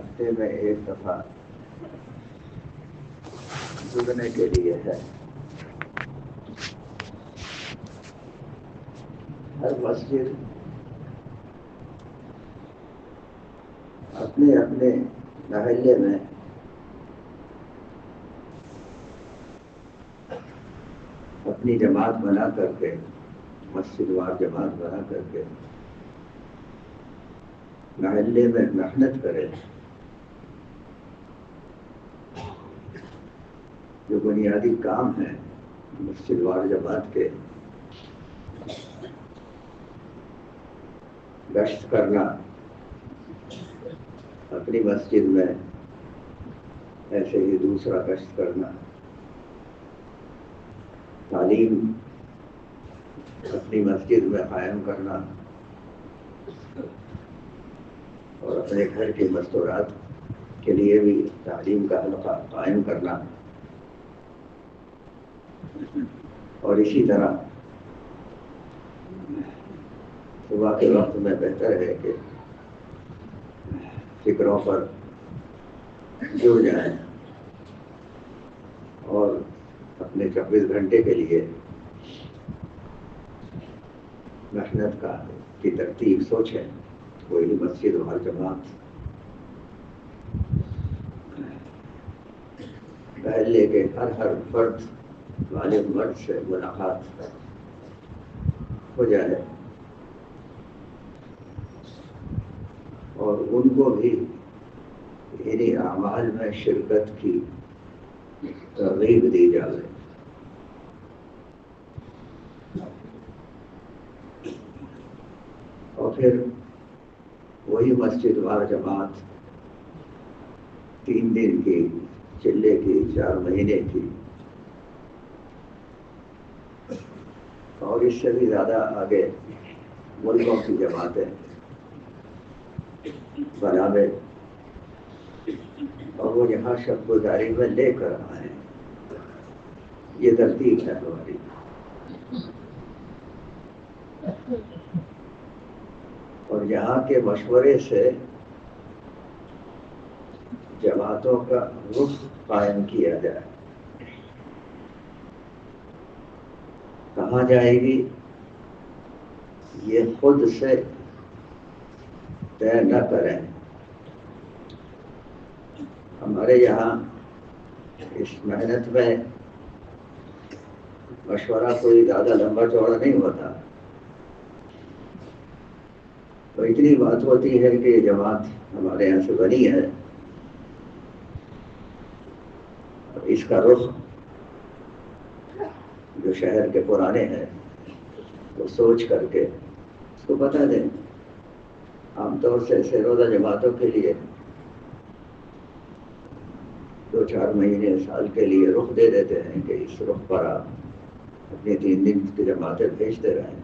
ہفتے میں ایک دفعہ جڑنے کے لیے ہے۔ ہر مسجد اپنے اپنے محلے میں اپنی جماعت بنا کر کے، مسجد وار جماعت بنا کر کے محلے میں محنت کرے، جو بنیادی کام ہے مسجد وار جماعت کے، گشت کرنا اپنی مسجد میں، ایسے ہی دوسرا گشت کرنا، تعلیم اپنی مسجد میں قائم کرنا اور اپنے گھر کے مستورات کے لیے بھی تعلیم کا حلقہ قائم کرنا، اور اسی طرح صبح کے وقت میں بہتر ہے کہ فکروں پر جڑ جائیں اور اپنے 24 گھنٹے کے لیے محنت کی ترتیب سوچیں۔ کوئی مسجد وار جماعت محلے کے ہر فرد والے مرد سے ملاقات ہو جائے اور ان کو بھی انہی اعمال میں شرکت کی ترغیب دی جائے۔ اور پھر وہی مسجد وار جماعت 3 دن کی، چلے کی، 4 مہینے کی، اور اس سے بھی زیادہ آگے ملکوں کی جماعتیں بناوے اور وہ یہاں شب گزاری میں لے کر آئیں۔ یہ ترتیب ہے ہماری۔ اور یہاں کے مشورے سے جماعتوں کا رخ قائم کیا جائے۔ کہاں جائے گی یہ خود سے طے نہ کریں۔ ہمارے یہاں اس محنت میں مشورہ کوئی زیادہ لمبا چوڑا نہیں ہوتا، تو اتنی بات ہوتی ہے کہ یہ جماعت ہمارے یہاں سے بنی ہے، اور اس کا رخ جو شہر کے پرانے ہیں وہ سوچ کر کے اس کو بتا دیں۔ عام طور سے ایسے روزہ جماعتوں کے لیے 2-4 مہینے، سال کے لیے رخ دے دیتے ہیں کہ اس رخ پر آپ اپنے 3 دن کی جماعتیں بھیجتے رہیں،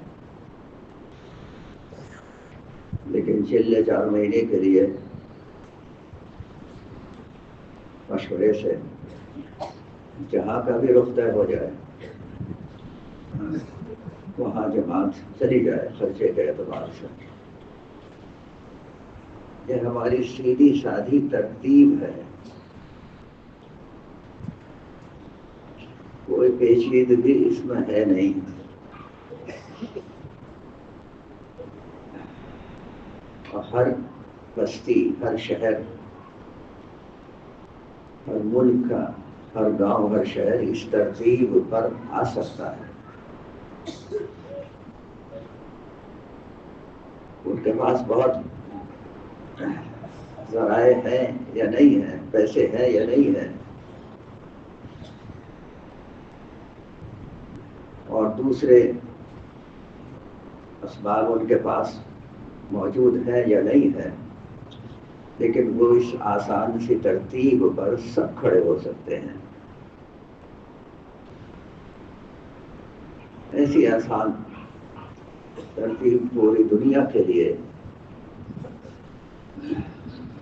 لیکن چلے 4 مہینے کے لیے مشورے سے جہاں کا بھی رخ طے ہو جائے وہاں جماعت چلی جائے خرچے کے اعتبار سے۔ یہ ہماری سیدھی سادھی ترتیب ہے، کوئی پیچیدگی اس میں ہے نہیں۔ اور ہر بستی، ہر شہر، ہر ملک کا، ہر گاؤں، ہر شہر اس ترتیب پر آ سکتا ہے۔ ان کے پاس بہت ذرائع ہیں یا نہیں ہیں، پیسے ہیں یا نہیں ہیں، اور دوسرے اسباب ان کے پاس موجود ہے یا نہیں ہے، لیکن وہ اس آسان سی ترتیب پر سب کھڑے ہو سکتے ہیں۔ ایسی آسان ترتیب پوری دنیا کے لیے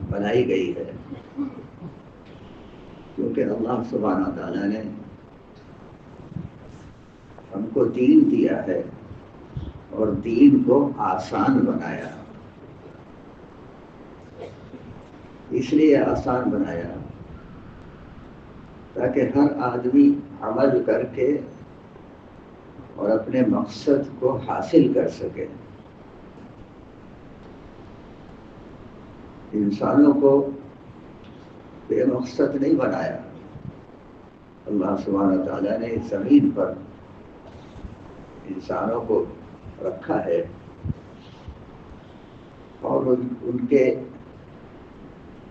بنائی گئی ہے، کیونکہ اللہ سبحانہ تعالیٰ نے ہم کو دین دیا ہے اور دین کو آسان بنایا۔ اس لیے آسان بنایا تاکہ ہر آدمی عمل کر کے اور اپنے مقصد کو حاصل کر سکے. انسانوں کو بے مقصد نہیں بنایا. اللہ سبحانہ تعالیٰ نے زمین پر انسانوں کو رکھا ہے اور ان کے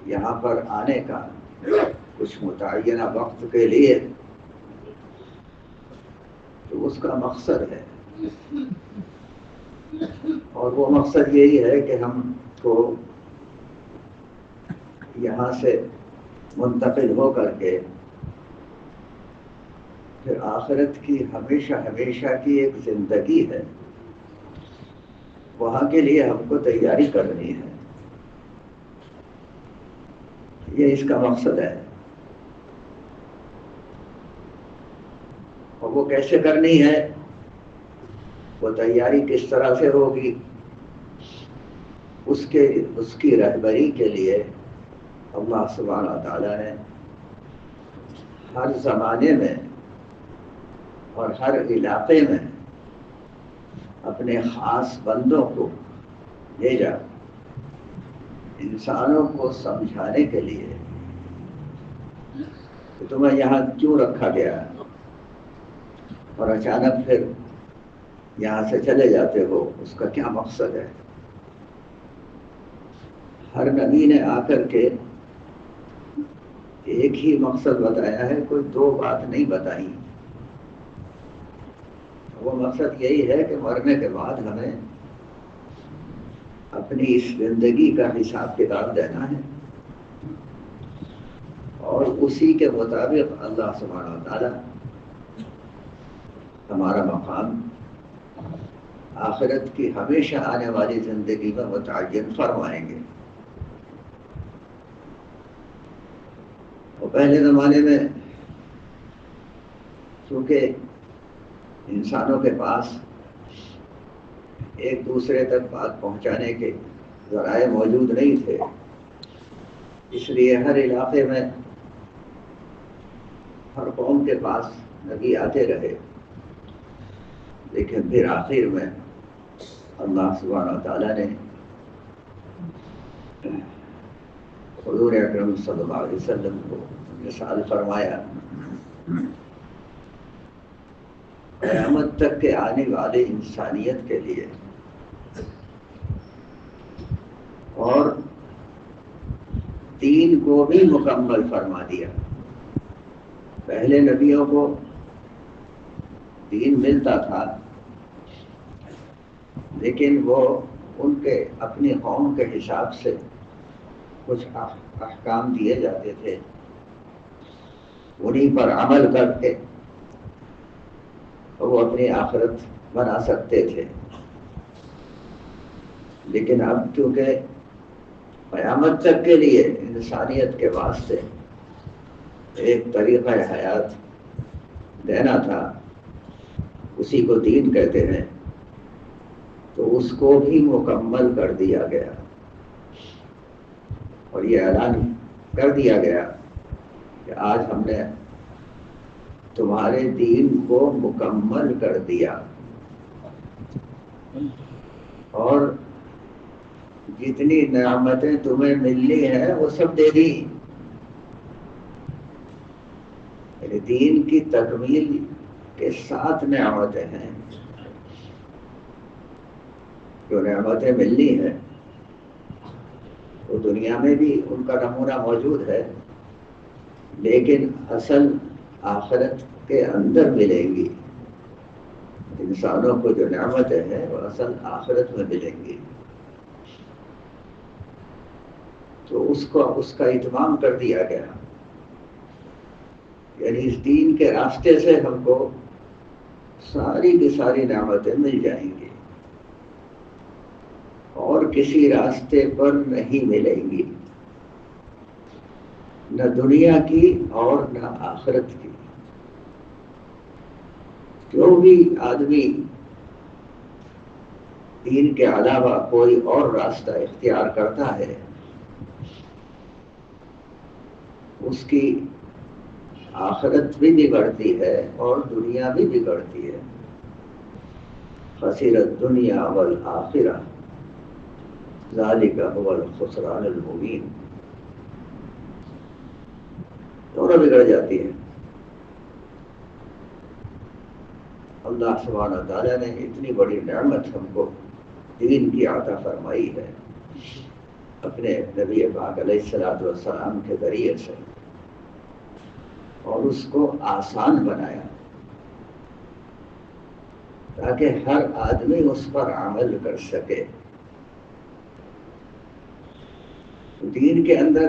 یہاں پر آنے کا کچھ متعینہ وقت کے لیے تو اس کا مقصد ہے. اور وہ مقصد یہی ہے کہ ہم کو یہاں سے منتقل ہو کر کے پھر آخرت کی ہمیشہ ہمیشہ کی ایک زندگی ہے، وہاں کے لیے ہم کو تیاری کرنی ہے. یہ اس کا مقصد ہے. اور وہ کیسے کرنی ہے، وہ تیاری کس طرح سے ہوگی، اس کی رہبری کے لیے اللہ سبحانہ تعالیٰ نے ہر زمانے میں اور ہر علاقے میں اپنے خاص بندوں کو بھیجا انسانوں کو سمجھانے کے لیے کہ تمہیں یہاں کیوں رکھا گیا اور اچانک پھر یہاں سے چلے جاتے ہو، اس کا کیا مقصد ہے. ہر نبی نے آ کر کے ایک ہی مقصد بتایا ہے، کوئی دو بات نہیں بتائی. وہ مقصد یہی ہے کہ مرنے کے بعد ہمیں اپنی اس زندگی کا حساب کتاب دینا ہے اور اسی کے مطابق اللہ سبحانہ وتعالی ہمارا مقام آخرت کی ہمیشہ آنے والی زندگی میں متعین فرمائیں گے. اور پہلے زمانے میں چونکہ انسانوں کے پاس ایک دوسرے تک بات پہنچانے کے ذرائع موجود نہیں تھے، اس لیے ہر علاقے میں ہر قوم کے پاس نبی آتے رہے. لیکن پھر آخر میں اللہ سبحانہ تعالیٰ نے حضور اکرم صلی اللہ علیہ وسلم کو مثال فرمایا قیامت تک کے آنے والے انسانیت کے لیے، اور دین کو بھی مکمل فرما دیا. پہلے نبیوں کو دین ملتا تھا لیکن وہ ان کے اپنی قوم کے حساب سے کچھ احکام دیے جاتے تھے، انہیں پر عمل کر کے وہ اپنی آخرت بنا سکتے تھے. لیکن اب کیونکہ قیامت تک کے لیے انسانیت کے واسطے ایک طریقہ حیات دینا تھا، اسی کو دین کہتے ہیں، تو اس کو بھی مکمل کر دیا گیا اور یہ اعلان کر دیا گیا کہ آج ہم نے تمہارے دین کو مکمل کر دیا اور جتنی نعمتیں تمہیں ملنی ہیں وہ سب دے دی. یعنی دین کی تکمیل کے ساتھ نعمتیں ہیں. جو نعمتیں ملنی ہیں وہ دنیا میں بھی ان کا نمونہ موجود ہے، لیکن اصل آخرت کے اندر ملیں گی. انسانوں کو جو نعمتیں ہیں وہ اصل آخرت میں ملیں گی. تو اس کا اتمام کر دیا گیا. یعنی اس دین کے راستے سے ہم کو ساری کی ساری نعمتیں مل جائیں گی اور کسی راستے پر نہیں ملیں گی، نہ دنیا کی اور نہ آخرت کی. جو بھی آدمی دین کے علاوہ کوئی اور راستہ اختیار کرتا ہے اس کی آخرت بھی بگڑتی ہے اور دنیا بھی بگڑتی ہے. خسر الدنیا والآخرہ ذالک هو الخسران المبین. دونوں بگڑ جاتی ہیں. اللہ سبحانہ تعالیٰ نے اتنی بڑی نعمت ہم کو دین کی عطا فرمائی ہے اپنے نبی پاک علیہ الصلوۃ والسلام کے ذریعے سے، اور اس کو آسان بنایا تاکہ ہر آدمی اس پر عمل کر سکے. دین کے اندر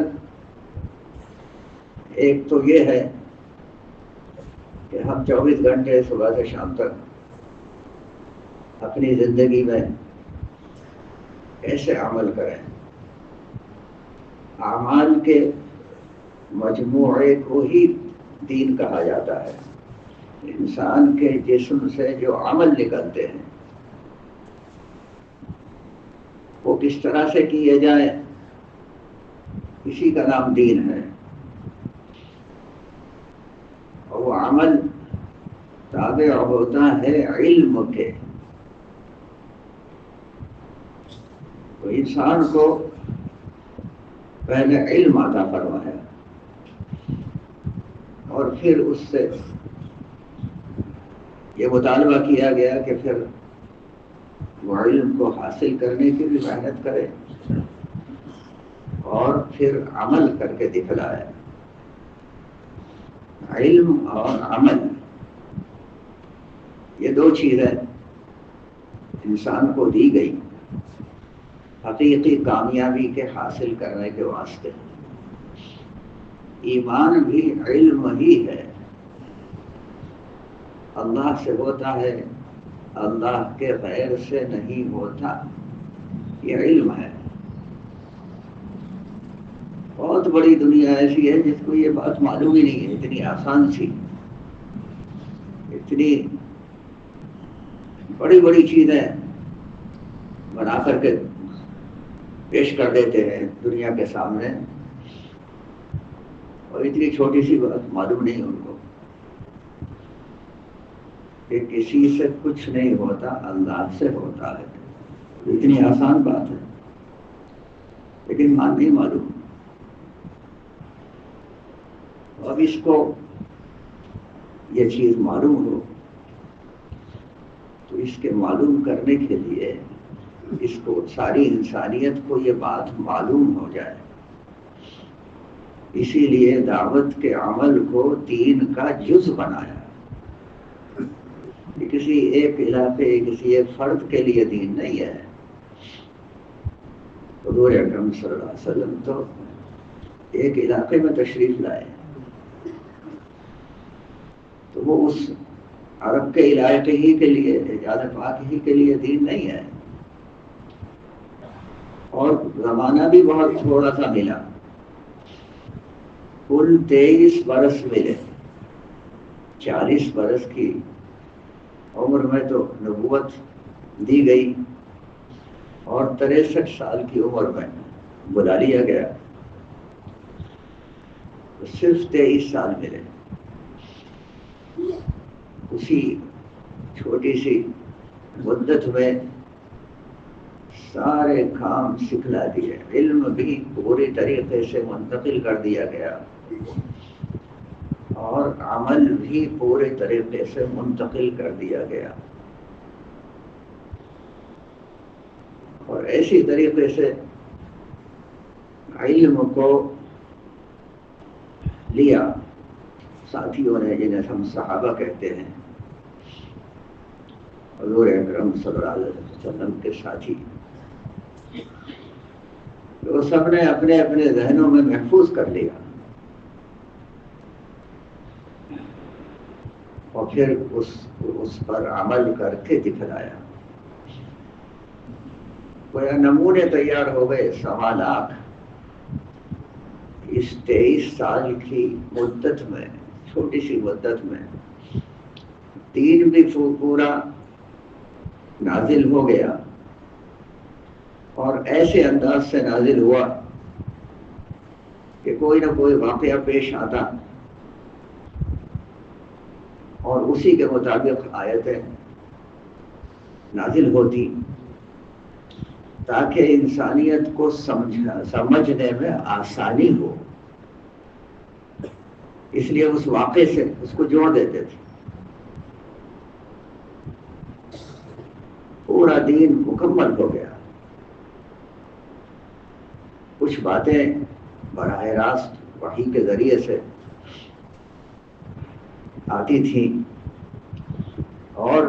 ایک تو یہ ہے کہ ہم 24 گھنٹے صبح سے شام تک اپنی زندگی میں کیسے عمل کریں. اعمال کے مجموعے کو ہی دین کہا جاتا ہے. انسان کے جسم سے جو عمل نکلتے ہیں وہ کس طرح سے کیے جائیں، اسی کا نام دین ہے. اور وہ عمل تابع ہوتا ہے علم کے. تو انسان کو پہلے علم عطا فرمایا اور پھر اس سے یہ مطالبہ کیا گیا کہ پھر وہ علم کو حاصل کرنے کی بھی محنت کرے اور پھر عمل کر کے دکھلائے. علم اور عمل یہ دو چیزیں انسان کو دی گئی حقیقی کامیابی کے حاصل کرنے کے واسطے. ایمان بھی علم ہی ہے، اللہ سے ہوتا ہے، اللہ کے غیر سے نہیں ہوتا، یہ علم ہے. بہت بڑی دنیا ایسی ہے جس کو یہ بات معلوم ہی نہیں ہے. اتنی آسان سی، اتنی بڑی بڑی چیزیں بنا کر کے پیش کر دیتے ہیں دنیا کے سامنے، اور اتنی چھوٹی سی بات معلوم نہیں ان کو کہ کسی سے کچھ نہیں ہوتا، اللہ سے ہوتا ہے. اتنی آسان بات ہے لیکن نہیں معلوم. اب اس کو یہ چیز معلوم ہو تو اس کے معلوم کرنے کے لیے اس کو ساری انسانیت کو یہ بات معلوم ہو جائے. اسی لیے دعوت کے عمل کو دین کا جز بنایا. یہ کسی ایک علاقے، کسی ایک فرد کے لیے دین نہیں ہے. حضور اکرم صلی اللہ علیہ وسلم تو ایک علاقے میں تشریف لائے تو وہ اس عرب کے علاقے ہی کے لیے، حجاز پاک ہی کے لیے دین نہیں ہے. اور زمانہ بھی بہت تھوڑا سا ملا، کل 23 برس ملے. 40 برس کی عمر میں تو نبوت دی گئی اور 63 سال کی عمر میں بلا لیا گیا. تو صرف 23 سال ملے. اسی چھوٹی سی مدت میں سارے کام سکھلا دیے. علم بھی پوری طریقے سے منتقل کر دیا گیا اور عمل بھی پورے طریقے سے منتقل کر دیا گیا. اور ایسی طریقے سے علم کو لیا ساتھیوں نے جنہیں ہم صحابہ کہتے ہیں، حضور اکرم صلی اللہ علیہ وسلم کے ساتھی. وہ سب نے اپنے اپنے ذہنوں میں محفوظ کر لیا اور پھر اس پر عمل کر کے دکھلایا. گویا نمونے تیار ہو گئے 1.25 لاکھ اس 23 سال کی مدت میں. چھوٹی سی مدت میں دین بھی پورا نازل ہو گیا اور ایسے انداز سے نازل ہوا کہ کہ کوئی نہ کوئی واقعہ پیش آتا اور اسی کے مطابق آیتیں نازل ہوتی تاکہ انسانیت کو سمجھنے میں آسانی ہو. اس لیے اس واقعے سے اس کو جوڑ دیتے تھے. پورا دین مکمل ہو گیا. کچھ باتیں براہ راست وحی کے ذریعے سے آتی تھیں اور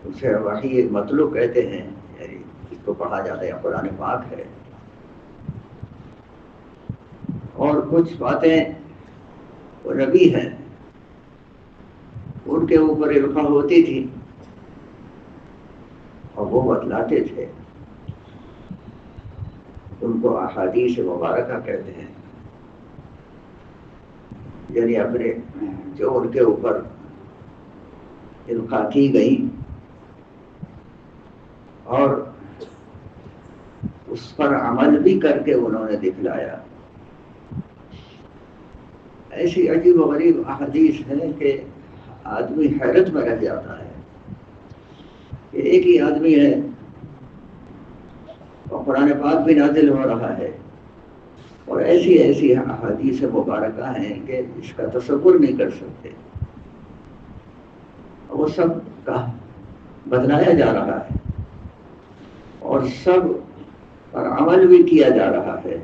اسے وحی مطلوب کہتے ہیں، یعنی اس کو پڑھا جاتا ہے قرآن پاک ہے. اور کچھ باتیں وہ نبی ہیں ان کے اوپر القا ہوتی تھی اور وہ بتلاتے تھے. ان کو احادیث مبارکہ کہتے ہیں، یعنی اپنے جو ان کے اوپر القا کی گئی اور اس پر عمل بھی کر کے انہوں نے دکھلایا. ایسی عجیب و غریب احادیث ہیں کہ آدمی حیرت میں رہ جاتا ہے کہ ایک ہی آدمی ہے اور قرآن پاک بھی نازل ہو رہا ہے اور ایسی ایسی احادیث مبارکہ ہیں کہ اس کا تصور نہیں کر سکتے. وہ سب کا بتلایا جا رہا ہے اور سب پر عمل بھی کیا جا رہا ہے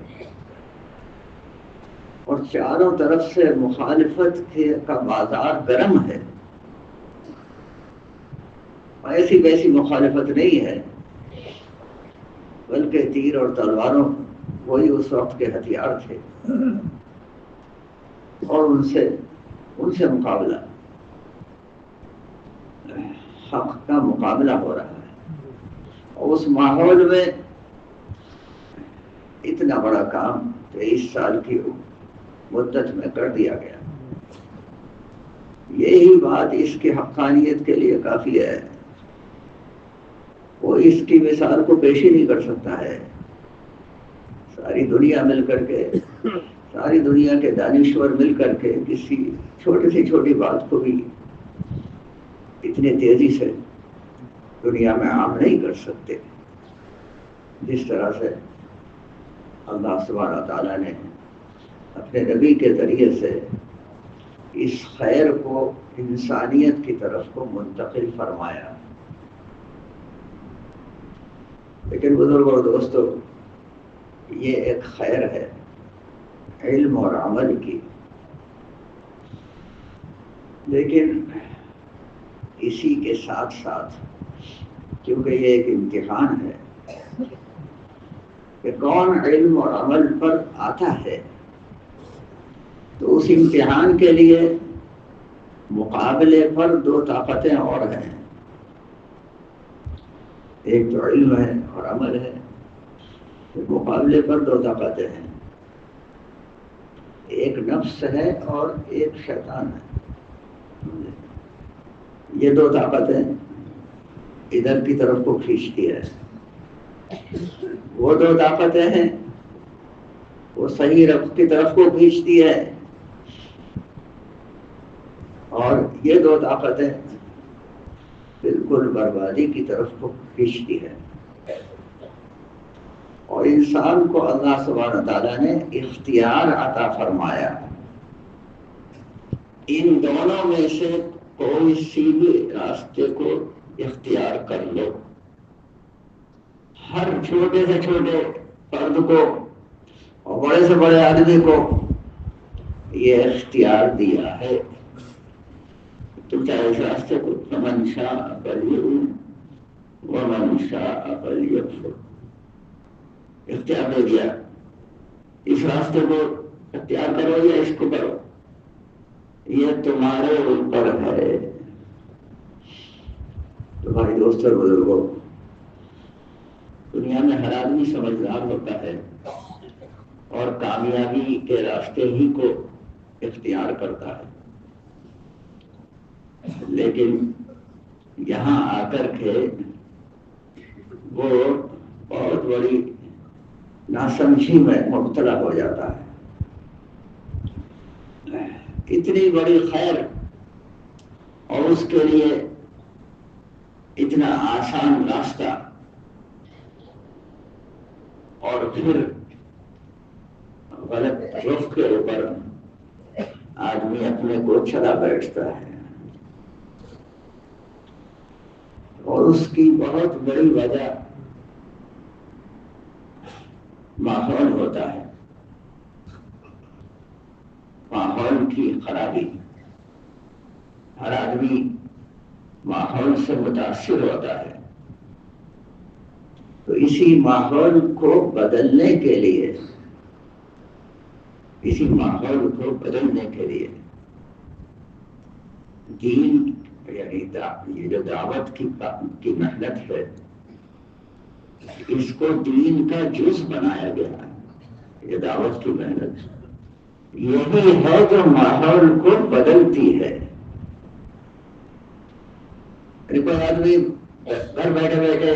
اور چاروں طرف سے مخالفت کا بازار گرم ہے. ایسی ویسی مخالفت نہیں ہے بلکہ تیر اور تلواروں وہی اس وقت کے ہتھیار تھے اور ان سے مقابلہ، حق کا مقابلہ ہو رہا ہے. اور اس ماحول میں اتنا بڑا کام 23 سال کی مدت میں کر دیا گیا. یہی بات اس کی حقانیت کے لیے کافی ہے. وہ اس کی مثال کو پیش ہی نہیں کر سکتا ہے. ساری دنیا مل کر کے، ساری دنیا کے دانشور مل کر کے کسی چھوٹی سی چھوٹی بات کو بھی اتنی تیزی سے دنیا میں عام نہیں کر سکتے جس طرح سے اللہ سبحانہ تعالیٰ نے اپنے نبی کے ذریعے سے اس خیر کو انسانیت کی طرف کو منتقل فرمایا. لیکن بزرگوں اور دوستو، یہ ایک خیر ہے علم اور عمل کی، لیکن اسی کے ساتھ ساتھ کیونکہ یہ ایک امتحان ہے کہ کون علم اور عمل پر آتا ہے، تو اس امتحان کے لیے مقابلے پر 2 طاقتیں اور ہیں. ایک تو علم ہے اور عمل ہے. مقابلے پر 2 طاقتیں ہیں، ایک نفس ہے اور ایک شیطان ہے. یہ 2 طاقتیں ادھر کی طرف کو کھینچتی ہے. وہ 2 طاقتیں ہیں وہ صحیح رخ کی طرف کو کھینچتی ہے اور یہ 2 طاقتیں بالکل بربادی کی طرف کو کھینچتی ہے. اور انسان کو اللہ سبحانہ تعالیٰ نے اختیار عطا فرمایا، ان دونوں میں سے کوئی سی بھی راستے کو اختیار کر لو. ہر چھوٹے سے چھوٹے فرد کو اور بڑے سے بڑے آدمی کو یہ اختیار دیا ہے. تو چاہے اس راستے کو فمن شاء فلیؤمن ومن شاء فلیکفر، اختیار دے دیا. اس راستے کو اختیار کرو یا اس کو کرو، یہ تمہارے اوپر ہے. تمہاری دوست اور بزرگوں، دنیا میں ہر آدمی سمجھدار ہوتا ہے اور کامیابی کے راستے ہی کو اختیار کرتا ہے، لیکن یہاں آ کر کے وہ بہت بڑی ناسمجھی میں مبتلا ہو جاتا ہے. اتنی بڑی خیر اور اس کے لیے اتنا آسان راستہ، اور پھر غلط رخ کے اوپر آدمی اپنے کو چلا بیٹھتا ہے. اور اس کی بہت بڑی وجہ ماحول ہوتا ہے، ماحول کی خرابی. ہر آدمی ماحول سے متاثر ہوتا ہے. تو اسی ماحول کو بدلنے کے لیے، دین یعنی یہ جو دعوت کی محنت ہے، اس کو دین کا جز بنایا گیا ہے. یہ دعوت کی محنت یہی ہے جو ماحول کو بدلتی ہے. کوئی آدمی گھر بیٹھے بیٹھے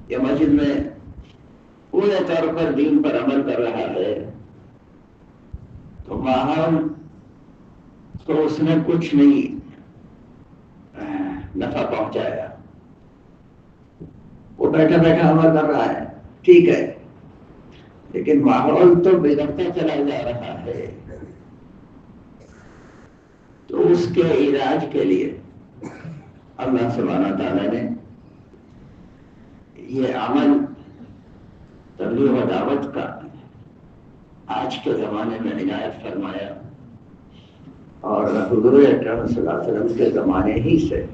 یا مسجد میں پورے طور پر دین پر عمل کر رہا ہے تو ماحول تو اس نے کچھ نہیں نفع پہنچایا. وہ بیٹھا بیٹھا عمل کر رہا ہے، ٹھیک ہے، لیکن ماحول تو بگڑتا چلا جا رہا ہے. تو اس کے علاج کے لیے اللہ سبحانہ تعالیٰ نے یہ عمل تبلیغ و دعوت کا آج کے زمانے میں عنایت فرمایا، اور حضور اکرم صلی اللہ علیہ وسلم کے زمانے ہی سے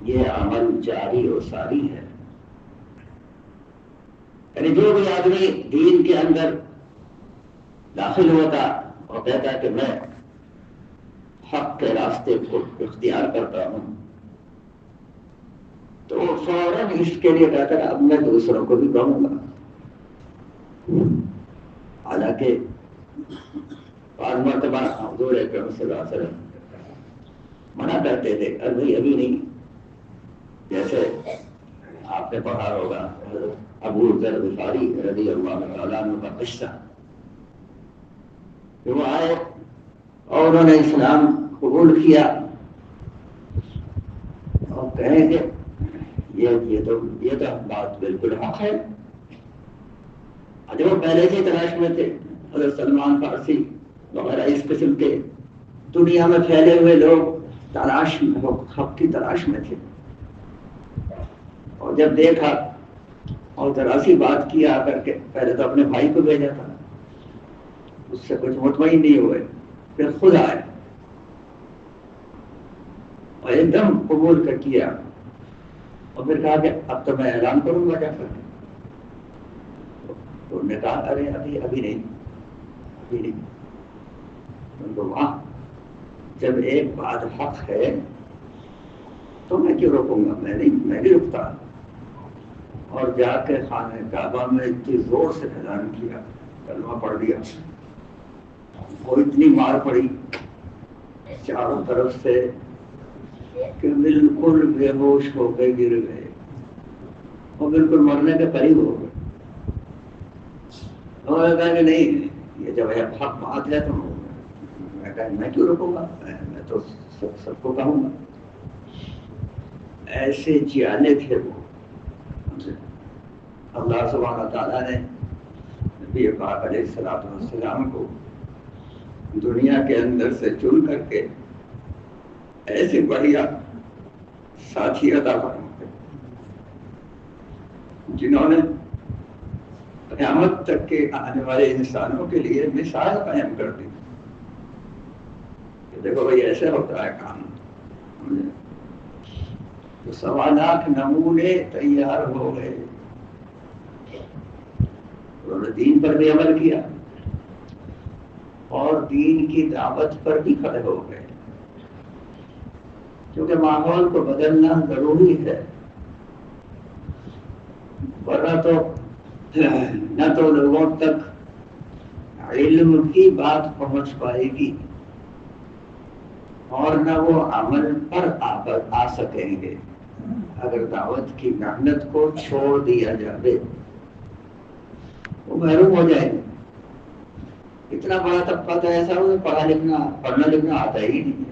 یہ عمل جاری و ساری ہے. یعنی جو بھی آدمی دین کے اندر داخل ہوتا اور کہتا کہ میں حق کے راستے کو اختیار کرتا ہوں، تو فوراً اس کے لیے کہتا ہے اب میں دوسروں کو بھی کہوں گا. حالانکہ بعض مرتبہ حضور اکرم صلی اللہ علیہ وسلم منع کرتے تھے، ابھی نہیں. جیسے آپ نے پڑھا ہوگا ابو ذر غفاری رضی اللہ تعالیٰ عنہ کا قصہ، کہ وہ آئے اور انہوں نے اسلام قبول کیا اور کہیں کہ یہ تو بات بالکل حق ہے. جو پہلے سے تلاش میں تھے، حضرت سلمان فارسی وغیرہ اس قسم کے دنیا میں پھیلے ہوئے لوگ تلاش میں، حق کی تلاش میں تھے. اور جب دیکھا اور ذرا سی بات کی آ کر کے، پہلے تو اپنے بھائی کو بھیجا تھا، اس سے کچھ مطمئن نہیں ہوئے، پھر خود آئے اور ایک دم قبول کر کیا، اور پھر کہا کہ اب تو میں اعلان کروں گا جا کر. تو انہوں نے کہا ارے ابھی نہیں. تو وہاں جب ایک بات حق ہے تو میں کیوں روکوں گا؟ میں نہیں رکتا. اور جا کے خانہ کعبہ میں اتنی زور سے اعلان کیا، کلمہ پڑھ دیا. وہ اتنی مار پڑی چاروں طرف سے کہ بالکل بے ہوش ہو کے گر گئے اور بالکل مرنے کے قریب ہو گئے. انہوں نے کہا کہ نہیں، یہ جب حق بات ہے تو میں کہا میں کیوں رکوں گا، میں تو سب کو کہوں گا. ایسے جیالے تھے وہ. اللہ سبحانہ تعالیٰ نے نبی پاک علیہ الصلوۃ والسلام کو دنیا کے اندر سے چن کر کے ایسے بڑھیا ساتھی عطا فرمائے جنہوں نے قیامت تک کے آنے والے انسانوں کے لیے مثال قائم کر دی. دیکھو بھائی ایسے ہوتا ہے کام. تو 1.25 لاکھ نمونے تیار ہو گئے. انہوں نے دین پر بھی عمل کیا اور دین کی دعوت پر بھی کھڑے ہو گئے، کیونکہ ماحول کو بدلنا ضروری ہے، ورنہ تو نہ تو لوگوں تک علم کی بات پہنچ پائے گی اور نہ وہ عمل پر آ سکیں گے اگر دعوت کی محنت کو چھوڑ دیا جائے. وہ محروم ہو جائیں گے. اتنا بڑا طبقہ تو ایسا ہو پڑھنا لکھنا آتا ہی نہیں ہے.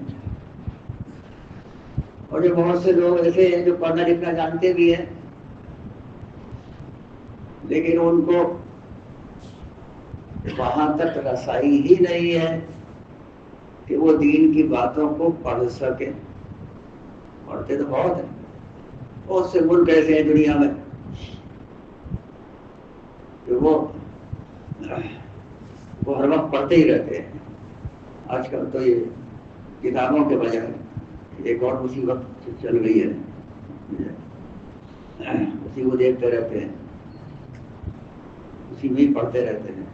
اور جو بہت سے لوگ ایسے ہیں جو پڑھنا لکھنا جانتے بھی ہیں لیکن ان کو وہاں تک رسائی ہی نہیں ہے کہ وہ دین کی باتوں کو پڑھ سکیں. پڑھتے تو بہت ہیں. بہت سے ملک ایسے ہیں دنیا میں کہ وہ ہر وقت پڑھتے ہی رہتے ہیں. آج کل تو یہ کتابوں کے بجائے ایک اور مصیبت چل رہی ہے، اسی کو دیکھتے رہتے ہیں، اسی میں ہی پڑھتے رہتے ہیں.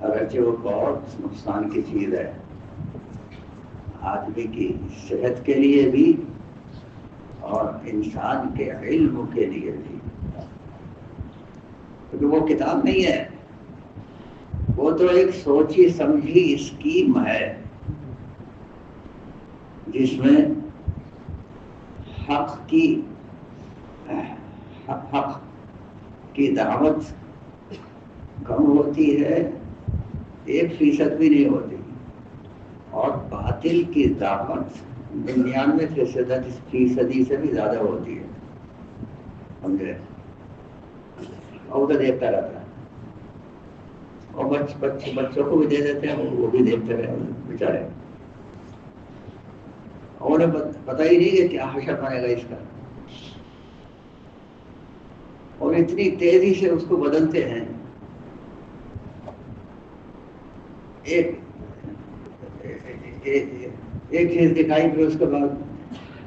اگرچہ وہ بہت نقصان کی چیز ہے آدمی کی صحت کے لیے بھی اور انسان کے علم کے لیے بھی. کیونکہ وہ کتاب نہیں ہے، وہ تو ایک سوچی سمجھی اسکیم ہے جس میں حق کی دعوت کم ہوتی ہے، 1% بھی نہیں ہوتی، اور باطل کی دعوت 99% سے بھی زیادہ ہوتی ہے. سمجھے؟ اور تو دیکھتا رہتا ہے، اور بچوں کو بھی دے دیتے ہیں، وہ بھی دیکھتے رہے بیچارے. اور انہیں پتہ ہی نہیں کہ کیا حشر بنے گا اس کا، اور اتنی تیزی سے اس کو بدلتے ہیں. ایک چیز دکھائی پھر اس کے بعد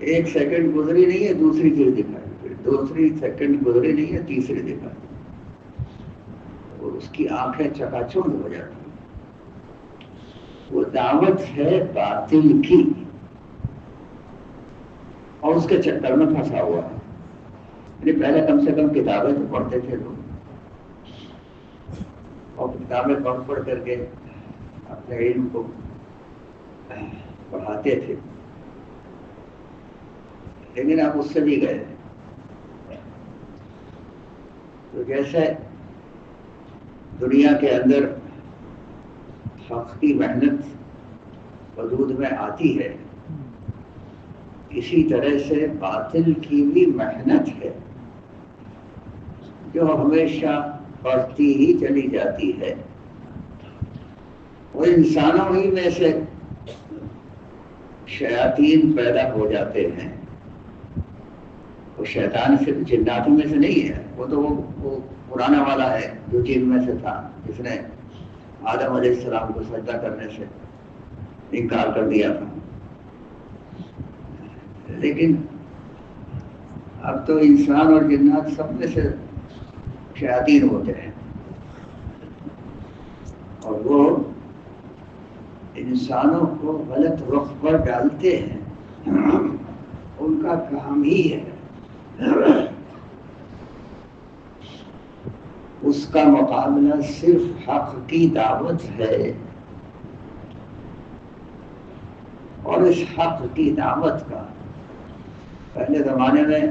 1 سیکنڈ گزری نہیں ہے دوسری چیز دکھائی، پھر دوسری سیکنڈ گزری نہیں ہے تیسری دکھائی، اور اس کی آنکھیں چکا چوند ہو جاتی. وہ دعوت ہے باطل کی اور اس کے چکر میں پھنسا ہوا ہے. یعنی پہلے کم سے کم کتابیں تو پڑھتے تھے لوگ، اور کتابیں پڑھ کر کے اپنے علم کو پڑھاتے تھے، لیکن آپ اس سے بھی گئے. تو جیسے دنیا کے اندر حق کی محنت وجود میں آتی ہے، اسی طرح سے باطل کی بھی محنت ہے جو ہمیشہ بڑھتی ہی چلی جاتی ہے. وہ انسانوں ہی میں سے شیاطین پیدا ہو جاتے ہیں. وہ شیطان صرف جناتوں میں سے نہیں ہے، وہ تو وہ پرانا والا ہے جو جن میں سے تھا، جس نے آدم علیہ السلام کو سجدہ کرنے سے انکار کر دیا تھا. لیکن اب تو انسان اور جنات سب میں سے شیاطین ہوتے ہیں، اور وہ انسانوں کو غلط رخ پر ڈالتے ہیں. ان کا کام ہی ہے. اس کا مقابلہ صرف حق کی دعوت ہے، اور اس حق کی دعوت کا پہلے زمانے میں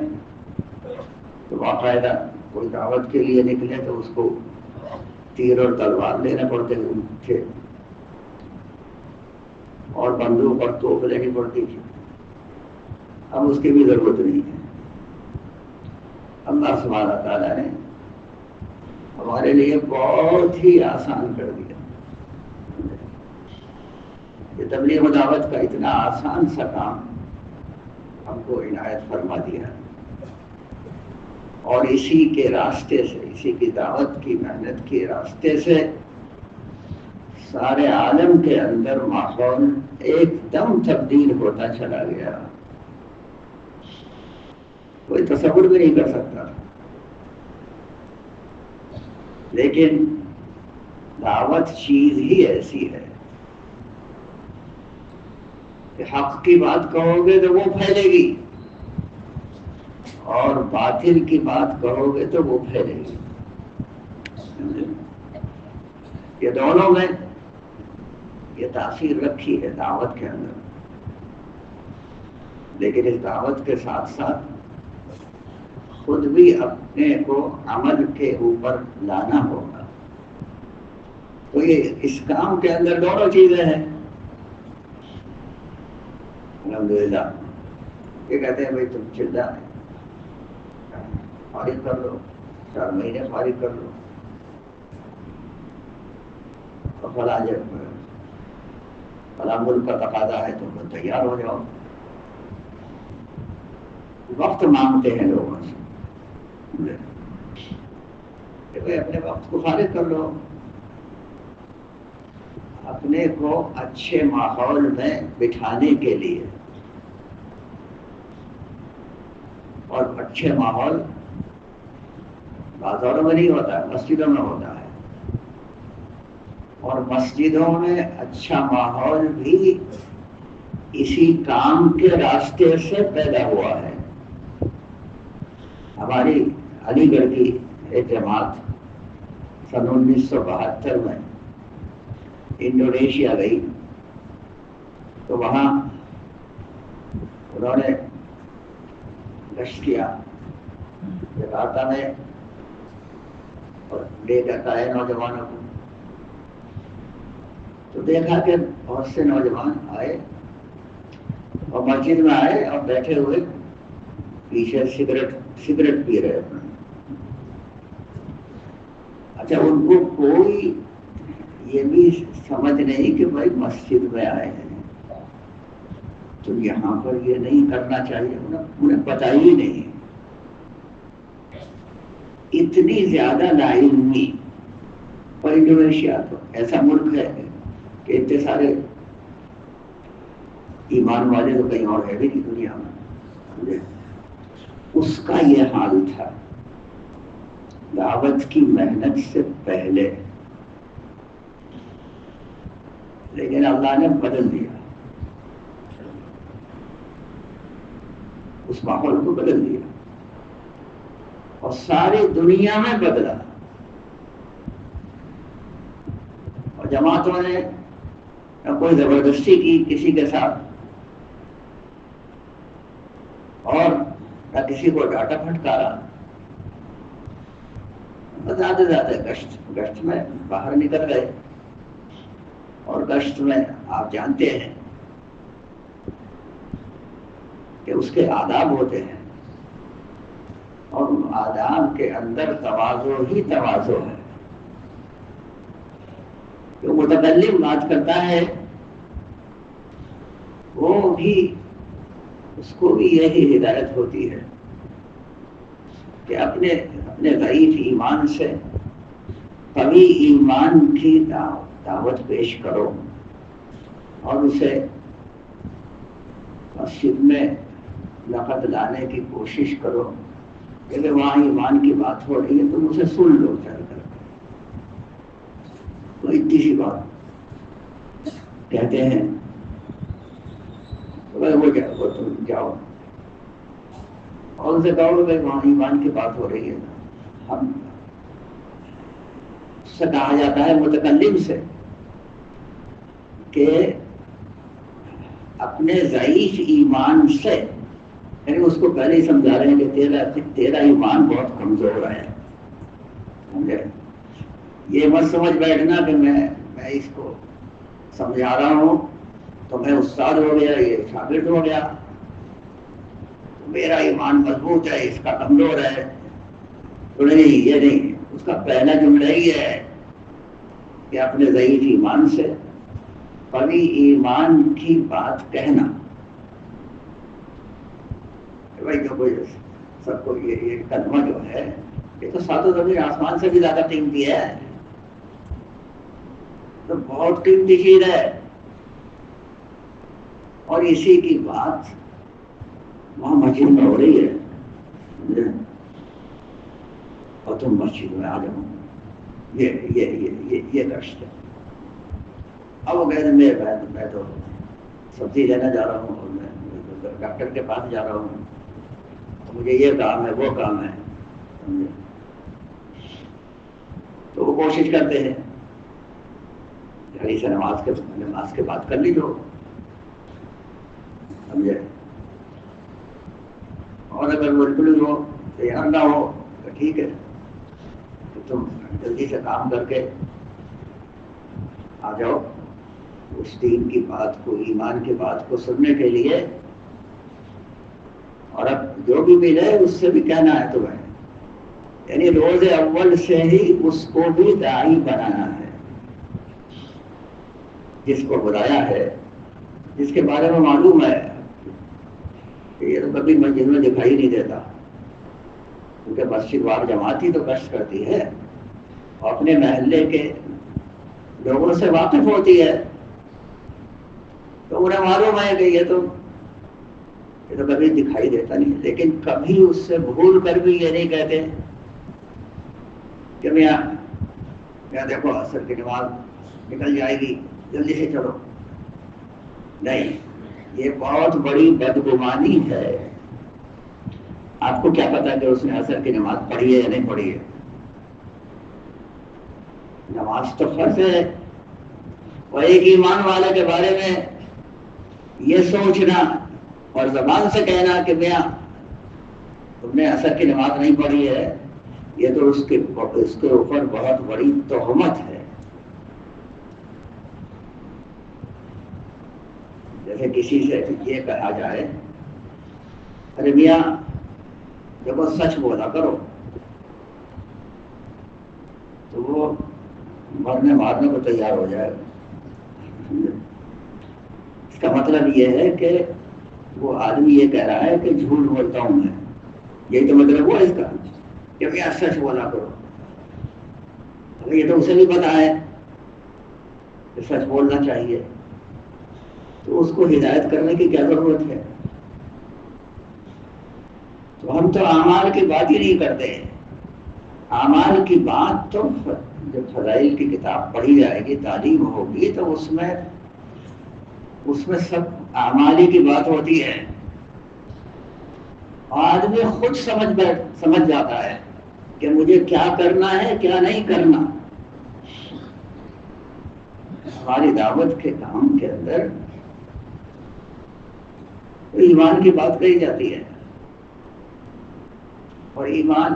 تو باقاعدہ کوئی دعوت کے لیے نکلے تو اس کو تیر اور تلوار لینے پڑتے تھے، اور بندوق اور توپ لینی پڑتی تھی. اب اس کی بھی ضرورت نہیں ہے. اللہ سبحانہ تعالیٰ نے ہمارے لیے بہت ہی آسان کر دیا. یہ تبلیغ و دعوت کا اتنا آسان سا کام ہم کو عنایت فرما دیا، اور اسی کے راستے سے، اسی کی دعوت کی محنت کے راستے سے سارے عالم کے اندر ماحول ایک دم تبدیل ہوتا چلا گیا. کوئی تصور بھی نہیں کر سکتا. لیکن دعوت چیز ہی ایسی ہے کہ حق کی بات کہو گے تو وہ پھیلے گی، اور باطل کی بات کہو گے تو وہ پھیلے گی. یہ دونوں میں یہ تاثیر رکھی ہے دعوت کے اندر. لیکن اس دعوت کے ساتھ ساتھ خود بھی اپنے کو عمل کے اوپر لانا ہوگا. تو یہ اس کام کے اندر دونوں چیزیں ہیں. الحمدللہ. یہ کہتے ہیں بھائی تم چلہ فارغ کر لو، 4 مہینے فارغ کر لو، اور فلاں ملک کا تقاضا ہے تم لوگ تیار ہو جاؤ. وقت مانگتے ہیں لوگوں سے کہ بھائی اپنے وقت کو فارغ کر لو، اپنے کو اچھے ماحول میں بٹھانے کے لیے. اور اچھے ماحول بازاروں میں نہیں ہوتا ہے، مسجدوں میں ہوتا ہے. اور مسجدوں میں اچھا ماحول بھی اسی کام کے راستے سے پیدا ہوا ہے. ہماری علی گڑھ کی ایک جماعت سن 1972 میں انڈونیشیا گئی، تو وہاں انہوں نے گشت کیا جکارتا میں اور لے کر آئے نوجوانوں کو. تو دیکھا کہ بہت سے نوجوان آئے اور مسجد میں آئے اور بیٹھے ہوئے پیچھے سگریٹ پی رہے اپنے. اچھا، ان کو کوئی یہ بھی سمجھ نہیں کہ بھائی مسجد میں آئے ہیں تو یہاں پر یہ نہیں کرنا چاہیے، انہیں پتہ ہی نہیں. اتنی زیادہ لا علمی. اور انڈونیشیا تو ایسا ملک ہے کہ اتنے سارے ایمان والے تو کہیں اور ہے بھی نہیں دنیا میں. اس کا یہ حال تھا دعوت کی محنت سے پہلے، لیکن اللہ نے بدل دیا، اس ماحول کو بدل دیا اور ساری دنیا میں بدلا. اور جماعتوں نے نہ کوئی زبردستی کی کسی کے ساتھ، اور نہ کسی کو ڈانٹا پھٹکارا. زیادہ زیادہ گشت میں باہر نکل گئے. اور گشت میں آپ جانتے ہیں کہ اس کے آداب ہوتے ہیں، اور ان آداب کے اندر تواضع ہی تواضع ہے. جو متکلم بات کرتا ہے وہ بھی، اس کو بھی یہی ہدایت ہوتی ہے کہ اپنے ضعیف ایمان سے قوی ایمان کی دعوت پیش کرو اور اسے مسجد میں لقت لانے کی کوشش کرو. کہ وہاں ایمان کی بات ہو رہی ہے تم اسے سن لو چل کر. تو اتنی سی بات کہتے ہیں وہ تم جاؤ اور ان سے کہو کہ وہاں ایمان کی بات ہو رہی ہے. ہم سے کہا جاتا ہے متکلم سے کہ اپنے ضعیف ایمان سے، یعنی اس کو پہلے ہی سمجھا رہے ہیں کہ تیرا ایمان بہت کمزور ہے. سمجھے؟ یہ مت سمجھ بیٹھنا کہ میں اس کو سمجھا رہا ہوں تو میں استاد ہو گیا، یہ شاگرد ہو گیا، میرا ایمان مضبوط ہے اس کا کمزور ہے. تو نہیں، یہ نہیں. اس کا پہلا جملہ ہی ہے کہ اپنے ضعیف ایمان سے قوی ایمان کی بات کہنا. بھائی جو کوئی سب کو یہ کلمہ جو ہے یہ تو ساتوں زمین آسمان سے بھی زیادہ قیمتی ہے، تو بہت قیمتی چیز ہے. اور اسی کی بات وہاں مسجد میں ہو رہی ہے اور تم مسجد میں آ جاؤ. یہ کشت ہے. اب وہ کہتے ہیں میں تو سبزی لینا جا رہا ہوں اور میں ڈاکٹر کے پاس جا رہا ہوں، مجھے یہ کام ہے وہ کام ہے. تو وہ کوشش کرتے ہیں گھڑی سے نماز کے بعد کر لی جو سمجھے. اور اگر بالکل وہ تیار نہ ہو تو ٹھیک ہے، تو تم جلدی سے کام کر کے آ جاؤ اس دین کی بات کو، ایمان کی بات کو سننے کے لیے، اور اب جو بھی ملے اس سے بھی کہنا ہے تمہیں، یعنی روز اول سے ہی اس کو بھی داعی بنانا ہے، جس کو بلایا ہے، جس کے بارے میں معلوم ہے کہ یہ تو کبھی مسجد میں دکھائی نہیں دیتا، کیونکہ مسجد وار جماعت ہی تو کشٹ کرتی ہے، اور اپنے محلے کے لوگوں سے واقف ہوتی ہے، تو انہیں معلوم ہے کہ یہ تو کبھی دکھائی دیتا نہیں، لیکن کبھی اس سے بھول کر بھی یہ نہیں کہتے کہ میاں دیکھو عصر کی نماز نکل جائے گی، جلدی سے چلو، نہیں، یہ بہت بڑی بدگمانی ہے۔ آپ کو کیا پتا کہ اس نے عصر کی نماز پڑھی ہے یا نہیں پڑھی ہے؟ نماز تو فرض ہے، اور ایک ایمان والے کے بارے میں یہ سوچنا اور زبان سے کہنا کہ میاں تم نے عصر کی نماز نہیں پڑھی ہے، یہ تو اس کے اوپر بہت بڑی تہمت ہے۔ جیسے کسی سے یہ کہا جائے ارے میاں دیکھو سچ بولا کرو، تو وہ مرنے مارنے کو تیار ہو جائے گا۔ اس کا مطلب یہ ہے کہ وہ آدمی یہ کہہ رہا ہے کہ جھوٹ بولتا ہوں میں، یہی تو مطلب ہوا اس کا کہ میاں سچ بولا کرو۔ یہ تو اسے بھی پتا ہے کہ سچ بولنا چاہیے، تو اس کو ہدایت کرنے کی کیا ضرورت ہے؟ تو ہم تو اعمال کی بات ہی نہیں کرتے ہیں۔ اعمال کی بات تو جب فضائل کی کتاب پڑھی جائے گی، تعلیم ہوگی، تو اس میں سب اعمال کی بات ہوتی ہے، آدمی خود سمجھ جاتا ہے کہ مجھے کیا کرنا ہے کیا نہیں کرنا۔ ہماری دعوت کے کام کے اندر ایمان کی بات کہی جاتی ہے، اور ایمان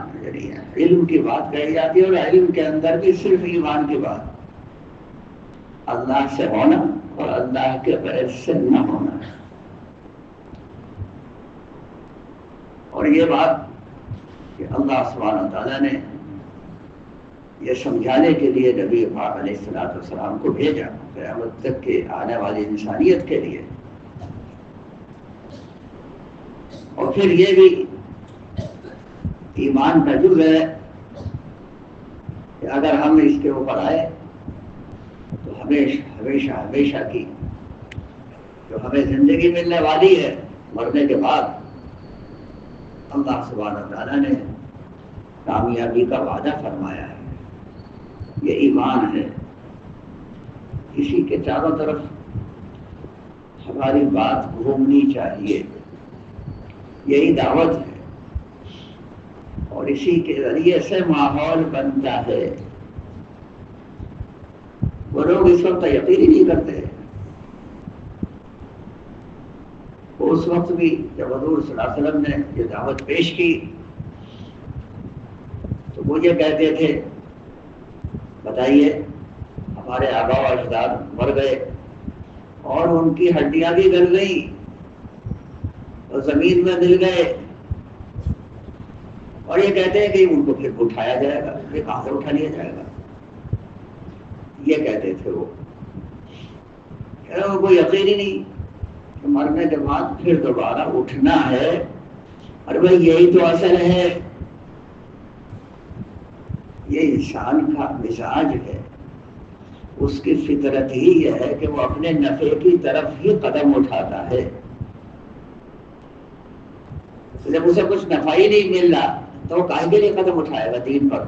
علم کی بات کہی جاتی ہے، اور علم کے اندر بھی صرف ایمان کی بات، اللہ سے ہونا اور اللہ کے غیر سے نہ ہونا۔ اور یہ بات کہ اللہ سبحانہ تعالیٰ نے یہ سمجھانے کے لیے نبی پاک علیہ الصلوۃ والسلام کو بھیجا قیامت تک کے آنے والی انسانیت کے لیے، اور پھر یہ بھی ایمان کا جز ہے کہ اگر ہم اس کے اوپر آئے تو ہمیشہ کی جو ہمیں زندگی ملنے والی ہے مرنے کے بعد، اللہ سبحانہ تعالیٰ نے کامیابی کا وعدہ فرمایا ہے۔ یہ ایمان ہے، اسی کے چاروں طرف ہماری بات گھومنی چاہیے، یہی دعوت ہے، اور اسی کے ذریعے سے ماحول بنتا ہے۔ وہ لوگ اس وقت یقین ہی نہیں کرتے، اس وقت بھی جب حضور صلی اللہ علیہ وسلم نے یہ دعوت پیش کی تو وہ یہ کہتے تھے بتائیے ہمارے آبا و اجداد مر گئے اور ان کی ہڈیاں بھی گل گئیں اور زمین میں مل گئے، اور یہ کہتے ہیں کہ ان کو پھر اٹھایا جائے گا، پھر کہاں سے اٹھا لیا جائے گا، یہ کہتے تھے وہ۔ کوئی یقین ہی نہیں کہ مرنے کے بعد پھر دوبارہ اٹھنا ہے، اور بھائی یہی تو اصل ہے، یہ انسان کا مزاج ہے، اس کی فطرت ہی یہ ہے کہ وہ اپنے نفع کی طرف ہی قدم اٹھاتا ہے۔ جب اسے کچھ نفع ہی نہیں مل رہا تو وہ کاہے کے لیے قدم اٹھائے گا دین پر؟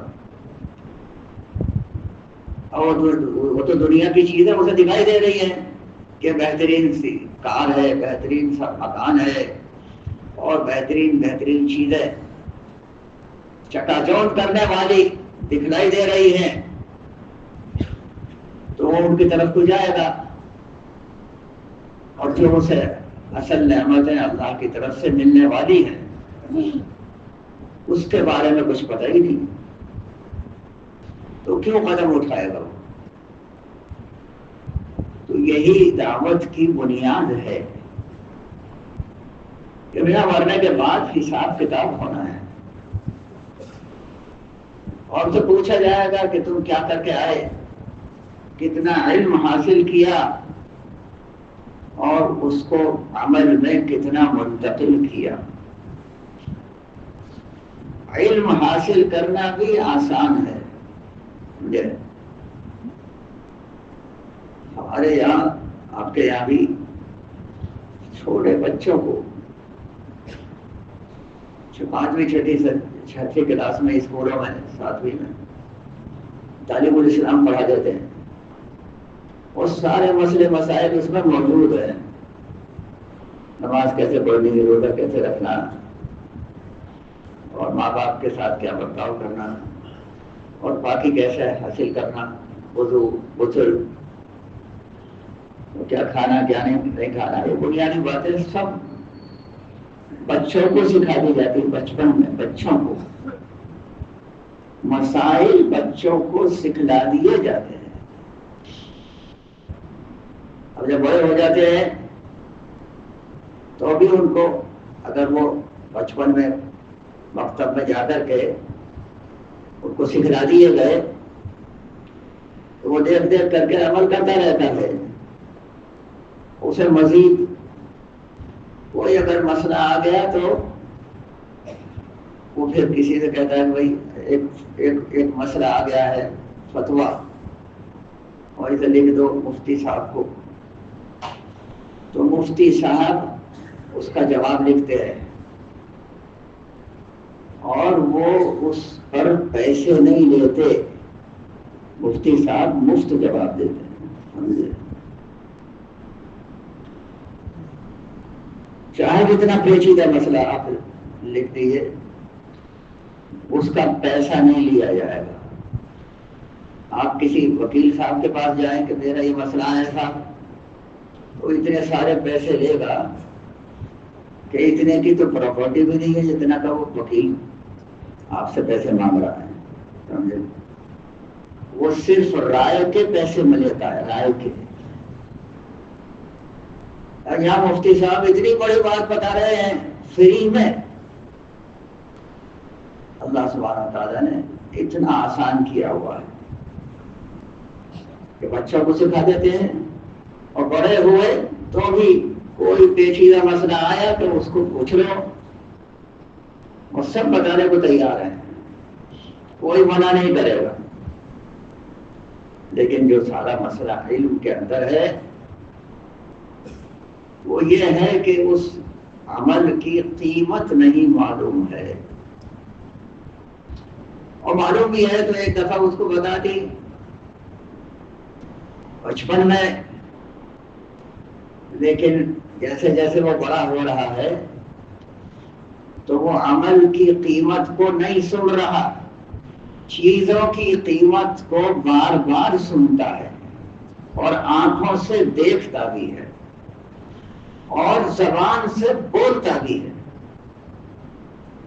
اور وہ تو دنیا کی چیزیں اسے دکھائی دے رہی ہیں کہ بہترین سی کار ہے، بہترین سا مکان ہے، اور بہترین چیزیں چکا چوند کرنے والی دکھلائی دے رہی ہیں، تو وہ ان کی طرف کو جائے گا، اور جو اسے اصل نعمتیں اللہ کی طرف سے ملنے والی ہیں اس کے بارے میں کچھ پتہ ہی نہیں، تو کیوں قدم اٹھائے گا وہ؟ تو یہی دعوت کی بنیاد ہے کہ میرا مرنے کے بعد حساب کتاب ہونا ہے، اور تو پوچھا جائے گا کہ تم کیا کر کے آئے، کتنا علم حاصل کیا، اور اس کو عمل میں کتنا منتقل کیا۔ علم حاصل کرنا بھی آسان ہے، ہمارے یہاں، آپ کے یہاں بھی چھوٹے بچوں کو 5ویں 6ٹھی کلاس میں اسکولوں میں 7ویں میں تعلیم الاسلام پڑھا دیتے ہیں، اور سارے مسئلے مسائل اس میں موجود ہیں، نماز کیسے پڑھنی، روزہ کیسے رکھنا، اور ماں باپ کے ساتھ کیا برتاؤ کرنا، اور باقی کیسے حاصل کرنا، وضو، غسل، کیا کھانا کیا نہیں کھانا، یہ بنیادی باتیں سب بچوں کو سکھا دی جاتی، بچپن میں بچوں کو مسائل بچوں کو سکھلا دیے جاتے ہیں۔ اب جب بڑے ہو جاتے ہیں تو بھی ان کو، اگر وہ بچپن میں مکتب میں جا کر کے ان کو سکھلا دیے گئے تو وہ دیکھ دیکھ کر کے عمل کرتا رہتا ہے، اسے مزید کوئی اگر مسئلہ آ گیا تو وہ پھر کسی سے کہتا ہے بھائی ایک مسئلہ آ گیا ہے، فتویٰ، اور اسے لکھ دو مفتی صاحب کو، تو مفتی صاحب اس کا جواب لکھتے ہیں، اور وہ اس پر پیسے نہیں لیتے، مفتی صاحب مفت جواب دیتے ہیں، سمجھے؟ چاہے جتنا پیچیدہ مسئلہ آپ لکھ دیجیے، اس کا پیسہ نہیں لیا جائے گا۔ آپ کسی وکیل صاحب کے پاس جائیں کہ میرا یہ مسئلہ ہے صاحب، تو اتنے سارے پیسے لے گا کہ اتنے کی تو پراپرٹی بھی نہیں ہے جتنا کا وہ وکیل آپ سے پیسے مانگ رہا ہے، سمجھے؟ وہ صرف رائے کے پیسے میں لیتا ہے، رائے کے۔ یہاں مفتی صاحب اتنی بڑی بات بتا رہے ہیں فری میں، اللہ سبحانہ تعالیٰ نے اتنا آسان کیا ہوا ہے کہ بچوں کو سکھا دیتے ہیں، اور بڑے ہوئے تو بھی کوئی پیچیدہ مسئلہ آیا تو اس کو پوچھ لو، اور سب بتانے کو تیار ہیں، کوئی منع نہیں کرے گا۔ لیکن جو سارا مسئلہ علم کے اندر ہے وہ یہ ہے کہ اس عمل کی قیمت نہیں معلوم ہے، اور معلوم بھی ہے تو ایک دفعہ اس کو بتا دی بچپن میں، لیکن جیسے جیسے وہ بڑا ہو رہا ہے تو وہ عمل کی قیمت کو نہیں سن رہا، چیزوں کی قیمت کو بار بار سنتا ہے، اور آنکھوں سے دیکھتا بھی ہے، اور زبان سے بولتا بھی ہے،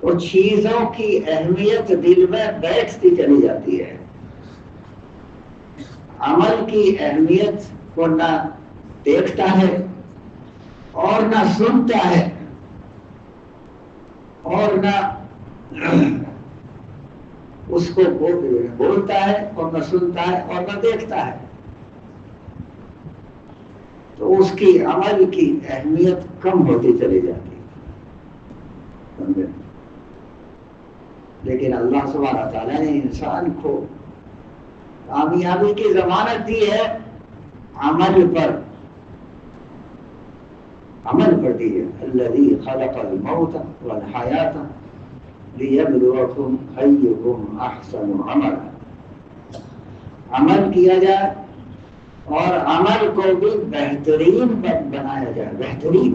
اور چیزوں کی اہمیت دل میں بیٹھتی چلی جاتی ہے۔ عمل کی اہمیت کو نہ دیکھتا ہے اور نہ سنتا ہے، اور نہ اس کو بولتا ہے، اور نہ سنتا ہے، اور نہ دیکھتا ہے، تو اس کی عمل کی اہمیت کم ہوتی چلی جاتی ہے۔ لیکن اللہ سبحانہ تعالیٰ نے انسان کو کامیابی کی ضمانت دی ہے، عمل پر دی ہے۔ الذی خلق الموت والحیات لیبلوکم ایکم احسن عملا، عمل کیا جائے اور عمل کو بھی بہترین بنایا جائے، بہترین،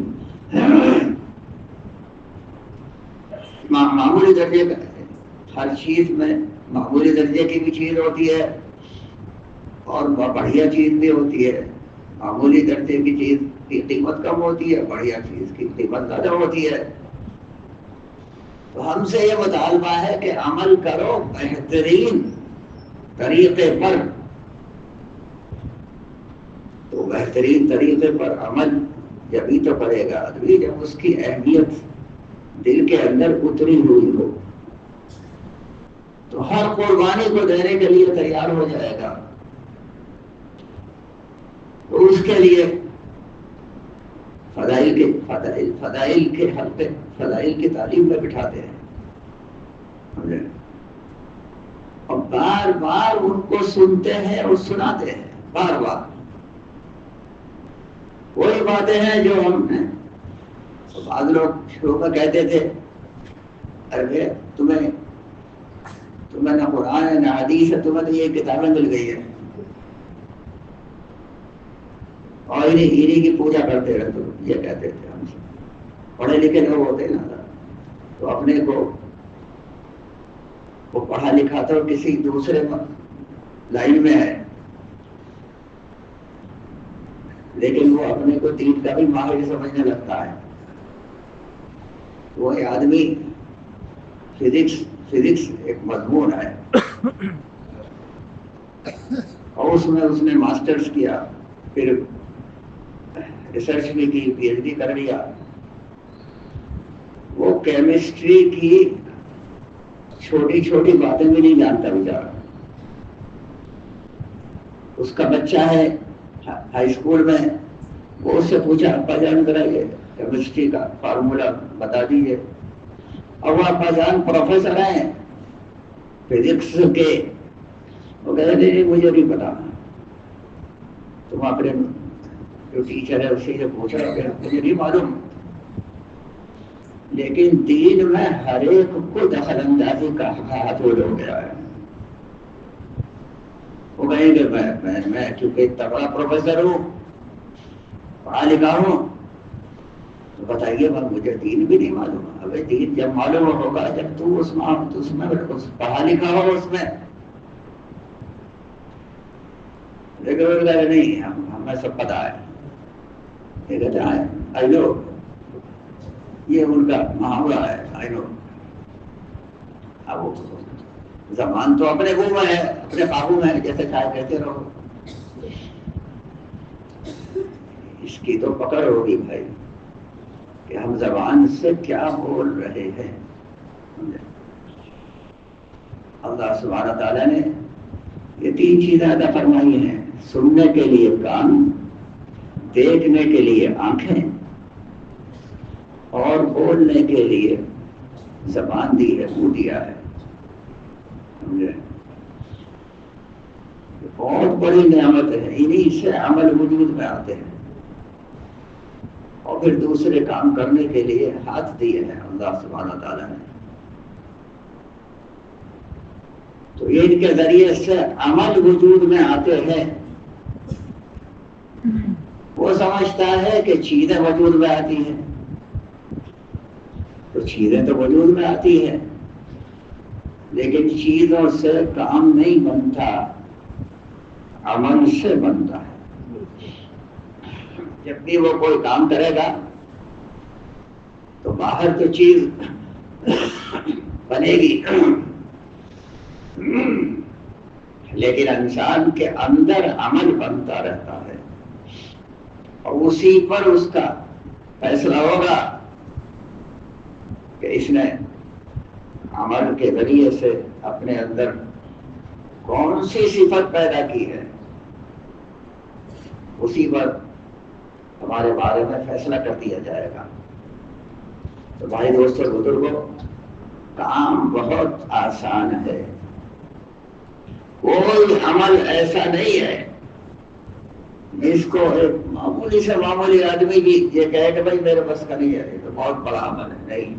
معمولی درجے کا، ہر چیز میں معمولی درجے کی بھی چیز ہوتی ہے اور بڑھیا چیز بھی ہوتی ہے۔ معمولی درجے کی چیز کی قیمت کم ہوتی ہے، بڑھیا چیز کی قیمت زیادہ ہوتی ہے۔ تو ہم سے یہ مطالبہ ہے کہ عمل کرو بہترین طریقے پر. تو بہترین طریقے پر عمل جبھی تو کرے گا آدمی جب اس کی اہمیت دل کے اندر اتری ہوئی ہو. تو ہر قربانی کو دینے کے لیے تیار ہو جائے گا. تو اس کے لیے فضائل کے حلقے، فضائل کی تعلیم میں بٹھاتے ہیں اور بار بار ان کو سنتے ہیں اور سناتے ہیں. بار بار وہی باتیں ہیں جو ہم نے بعض لوگ شروع میں کہتے تھے ارے تمہیں نہ قرآن ہے نہ حدیث ہے، تمہیں تو یہ کتابیں مل گئی ہیں اور انہیں کی پوجا کرتے رہتے ہو. یہ کہتے تھے ہم سے. پڑھے لکھے لوگ ہوتے نا تو اپنے کو وہ پڑھا لکھا تھا اور کسی دوسرے لائن میں ہے، لیکن وہ اپنے کو دین کا بھی ماہر سمجھنے لگتا ہے. وہ آدمی فزکس ایک مضمون ہے اور اس نے ماسٹرز کیا، پھر ریسرچ بھی کی، پی ایچ ڈی کر لیا. وہ کیمسٹری کی چھوٹی چھوٹی باتیں بھی نہیں جانتا بیچارہ. اس کا بچہ ہے ہائی اسکول میں، وہ اس سے پوچھا ابا جان ذرا یہ کیمسٹری کا فارمولا بتا دیجیے. اور وہ ابا جان پروفیسر ہیں فزکس کے. وہ کہتے نہیں مجھے نہیں پتا. تم اپنے جو ٹیچر ہے اس سے پوچھا مجھے نہیں معلوم. لیکن دین میں ہر ایک کو دخل اندازی کا ہاتھ ہو گیا ہے. وہ کہیں کہ میں چونکہ اتنا بڑا پروفیسر ہوں، پڑھا لکھا ہوں، تو بتائیے مجھے دین بھی نہیں معلوم. اب دین جب معلوم ہوگا جب تو اس میں پڑھا لکھا ہو اس میں. لیکن نہیں ہمیں سب پتا ہے. یہ کہتے ہیں آئی نو، یہ ان کا محاورہ ہے آئی نو. اب زبان تو اپنے منہ میں ہے، اپنے قابو میں ہے، جیسے چاہے کہتے رہو. اس کی تو پکڑ ہوگی بھائی کہ ہم زبان سے کیا بول رہے ہیں. اللہ سبحانہ تعالیٰ نے یہ 3 چیزیں عطا فرمائی ہیں: سننے کے لیے کان، دیکھنے کے لیے آنکھیں، اور بولنے کے لیے زبان دی ہے، منہ دیا ہے. سمجھے؟ بہت بڑی نعمت ہے. انہی سے عمل وجود میں آتے ہیں اور پھر دوسرے کام کرنے کے لیے ہاتھ دیے ہیں اللہ سبحانہ تعالیٰ نے. تو یہ ان کے ذریعے سے عمل وجود میں آتے ہیں. وہ سمجھتا ہے کہ چیزیں وجود میں آتی ہیں، تو چیزیں تو وجود میں آتی ہیں لیکن چیزوں سے کام نہیں بنتا، عمل سے بنتا ہے. جب بھی وہ کوئی کام کرے گا تو باہر تو چیز بنے گی لیکن انسان کے اندر عمل بنتا رہتا ہے اور اسی پر اس کا فیصلہ ہوگا کہ اس نے عمل کے ذریعے سے اپنے اندر کون سی صفت پیدا کی ہے. اسی پر ہمارے بارے میں فیصلہ کر دیا جائے گا. تو بھائی دوستوں بزرگوں، کام بہت آسان ہے. کوئی عمل ایسا نہیں ہے جس کو ایک معمولی سے معمولی آدمی بھی یہ کہے کہ بھائی میرے بس کا نہیں ہے، یہ تو بہت بڑا عمل ہے. نہیں،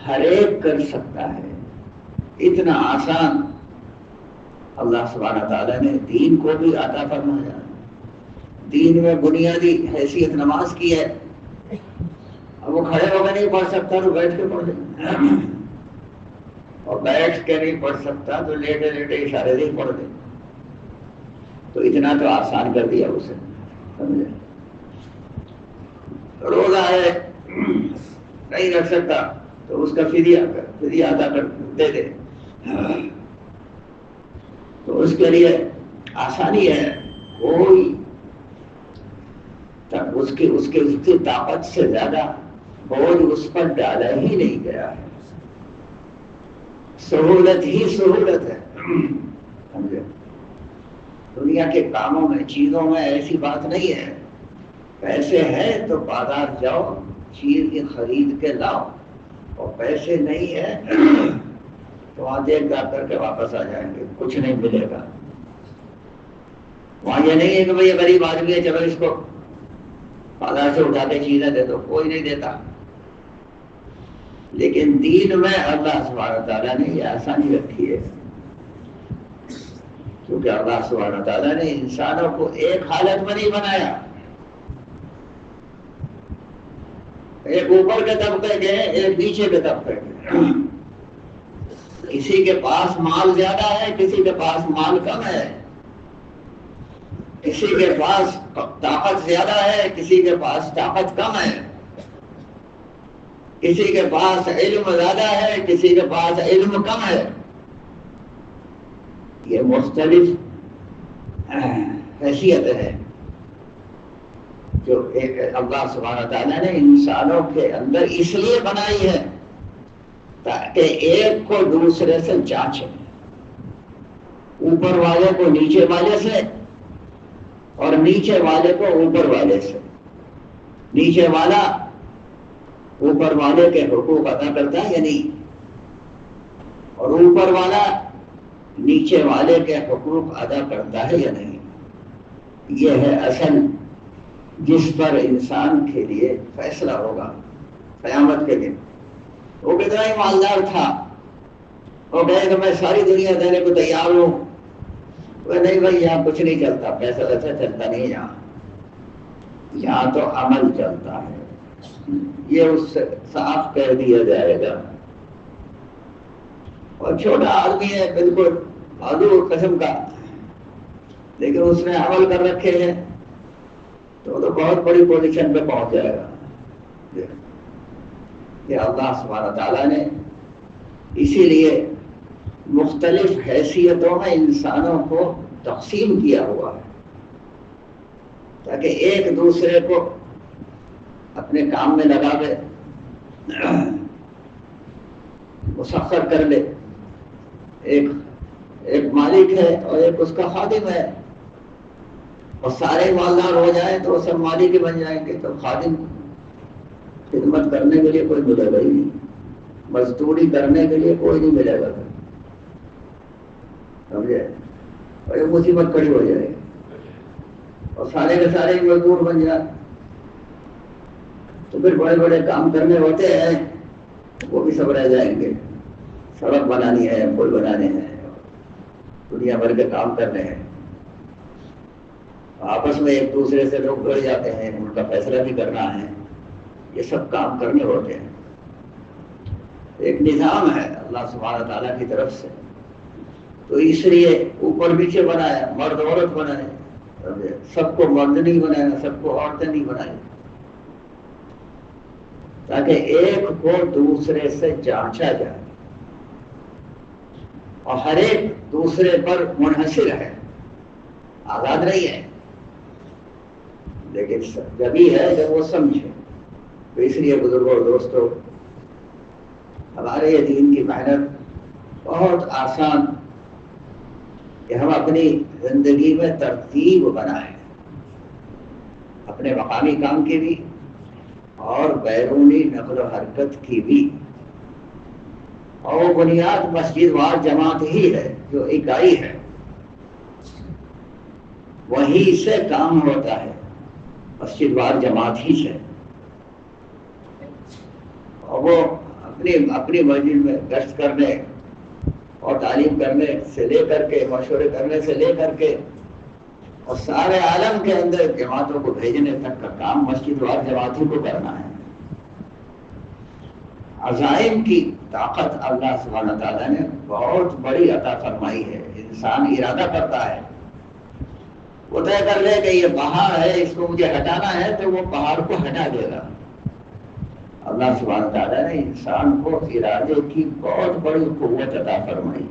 ہر ایک کر سکتا ہے. اتنا آسان اللہ سبحانہ تعالیٰ نے دین کو بھی عطا فرمایا. دین میں بنیادی حیثیت نماز کی ہے. اب وہ کھڑے ہو کے نہیں پڑھ سکتا تو بیٹھ کے پڑھ دے، اور بیٹھ کے نہیں پڑھ سکتا تو لیٹے لیٹے اشارے سے پڑھ دے. تو اتنا تو آسان کر دیا اسے. سمجھے؟ روزہ ہے نہیں رکھ سکتا تو اس کا فدیہ ادا کر دے دے، تو اس کے لیے آسانی ہے، کوئی اس کی طاقت سے زیادہ بوجھ اس پر ڈالا ہی نہیں گیا ہے، سہولت ہی سہولت ہے. سمجھے؟ دنیا کے کاموں میں، چیزوں میں ایسی بات نہیں ہے. پیسے ہیں تو بازار جاؤ، چیز کی خرید کے لاؤ، اور پیسے نہیں ہے تو وہاں دیکھ داکھ کر کے واپس آ جائیں گے، کچھ نہیں ملے گا. وہاں یہ نہیں ہے کہ بھئی یہ غریب آدمی ہے چلو اس کو بازار سے اٹھا کے چیزیں دے دو، کوئی نہیں دیتا. لیکن دین میں اللہ سبحانہ تعالیٰ نے یہ آسانی رکھی ہے، کیونکہ اللہ سبحانہ تعالیٰ نے انسانوں کو ایک حالت میں نہیں بنایا. ایک اوپر کے طبقے کے، ایک نیچے کے طبقے کے. کسی کے پاس مال زیادہ ہے، کسی کے پاس مال کم ہے، کسی کے پاس طاقت زیادہ ہے، کسی کے پاس طاقت کم ہے، کسی کے پاس علم زیادہ ہے، کسی کے پاس علم کم ہے. یہ مختلف حیثیت ہے جو اللہ سبحانہ تعالیٰ نے انسانوں کے اندر اس لیے بنائی ہے تاکہ ایک کو دوسرے سے جانچے، اوپر والے کو نیچے والے سے اور نیچے والے کو اوپر والے سے. نیچے والا اوپر والے کے حقوق ادا کرتا ہے یا نہیں، اور اوپر والا نیچے والے کے حقوق ادا کرتا ہے یا نہیں. یہ ہے اصل جس پر انسان کے لیے فیصلہ ہوگا قیامت کے دن. وہ کتنا ہی مالدار تھا، وہ کہے کہ میں ساری دنیا دینے کو تیار ہوں، وہ نہیں بھائی یہاں کچھ نہیں چلتا، پیسہ ویسا چلتا نہیں، یہاں تو عمل چلتا ہے. یہ اس سے صاف کہہ دیا جائے گا. اور چھوٹا آدمی ہے بالکل معذور قسم کا، لیکن اس نے عمل کر رکھے ہیں تو بہت بڑی پوزیشن پہ پہنچ جائے گا. کہ اللہ سبحانہ تعالیٰ نے اسی لیے مختلف حیثیتوں میں انسانوں کو تقسیم کیا ہوا ہے تاکہ ایک دوسرے کو اپنے کام میں لگا دے، مسخر کر لے. ایک مالک ہے اور ایک اس کا خادم ہے، اور سارے مالدار ہو جائیں تو سب مالک ہی بن جائیں گے، تو خادم خدمت کرنے کے لیے کوئی ملے گا ہی نہیں، مزدوری کرنے کے لیے کوئی نہیں ملے گا. سمجھے؟ اور یہ مصیبت کھڑی ہو جائے گی اور سارے کے سارے مزدور بن جائیں تو پھر بڑے بڑے کام کرنے ہوتے ہیں وہ بھی سب رہ جائیں گے. سڑک بنانی ہے، پل بنانے ہیں، دنیا بھر کے کام کرنے ہیں، آپس میں ایک دوسرے سے لوگ جڑ جاتے ہیں، ان کا فیصلہ بھی کرنا ہے، یہ سب کام کرنے ہوتے ہیں. ایک نظام ہے اللہ سبحانہ تعالیٰ کی طرف سے. تو اس لیے اوپر نیچے بنایا، مرد عورت بنائے، سب کو مرد نہیں بنایا، سب کو عورتیں نہیں بنائی، تاکہ ایک کو دوسرے سے جانچا جائے. اور ہر ایک دوسرے پر منحصر ہے، آزاد نہیں ہے، لیکن جبھی ہے جب وہ سمجھے. تو اس لیے بزرگوں اور دوستوں، ہمارے یہ دین کی محنت بہت آسان کہ ہم اپنی زندگی میں ترتیب بنائیں، اپنے مقامی کام کی بھی اور بیرونی نقل و حرکت کی بھی. اور وہ بنیاد مسجد وار جماعت ہی ہے جو اکائی ہے، وہیں سے کام ہوتا ہے، مسجد وار جماعت ہی سے. اور وہ اپنی مسجد میں گشت کرنے اور تعلیم کرنے سے لے کر کے، مشورے کرنے سے لے کر کے، اور سارے عالم کے اندر جماعتوں کو بھیجنے تک کا کام مسجد وار جماعت ہی کو کرنا ہے. عزائم کی طاقت اللہ سبحانہ تعالیٰ نے بہت بڑی عطا فرمائی ہے. انسان ارادہ کرتا ہے، وہ طے کر لے کہ یہ پہاڑ ہے، اس کو مجھے ہٹانا ہے، تو وہ پہاڑ کو ہٹا دے گا. اللہ سبحانہ تعالیٰ نے انسان کو ارادے کی بہت بڑی قوت عطا فرمائی.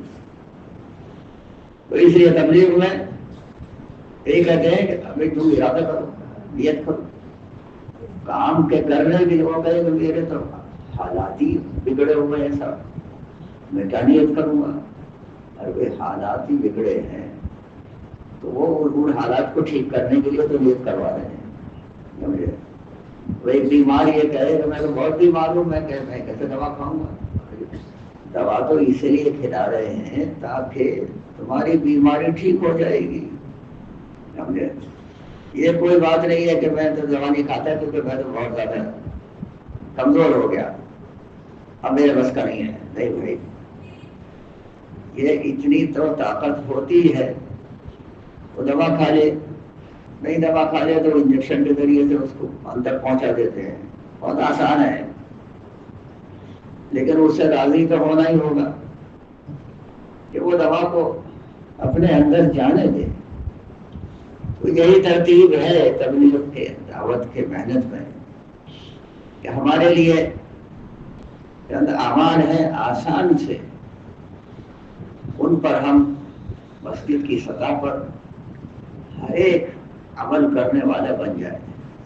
تو اس لیے تبلیغ میں یہی کہتے ہیں کہ ابھی تم ارادہ کرو، نیت کرو. کام کے کرنے کے وہ کہے کہ میرے تو حالات ہی بگڑے ہوئے ہیں سب، میں کیا نیت کروں گا؟ ارے حالات ہی بگڑے ہیں تو وہ ان حالات کو ٹھیک کرنے کے لیے تو نیت کروا رہے ہیں. سمجھے؟ وہ ایک بیمار یہ کہے کہ میں تو بہت بیمار ہوں، میں کیسے دوا کھاؤں گا؟ دوا تو اس لیے کھلا رہے ہیں تاکہ تمہاری بیماری ٹھیک ہو جائے گی. سمجھے؟ یہ کوئی بات نہیں ہے کہ میں تو دوا نہیں کھاتا کیونکہ میں تو بہت زیادہ کمزور ہو گیا، اب میرے بس کا نہیں ہے. نہیں بھائی، یہ اتنی تو طاقت ہوتی ہے. وہ دوا کھا لے، نہیں دوا کھا لے تو انجیکشن کے ذریعے سے اس کو اندر پہنچا دیتے ہیں، بہت آسان ہے. لیکن اس سے راضی تو ہونا ہی ہوگا کہ وہ دوا کو اپنے اندر جانے دے. تو یہی ترتیب ہے تبلیغ کے، دعوت کے، محنت میں، کہ ہمارے لیے چند اعمال ہیں آسان سے، ان پر ہم مسجد کی سطح پر ہر ایک عمل کرنے والا بن جائے.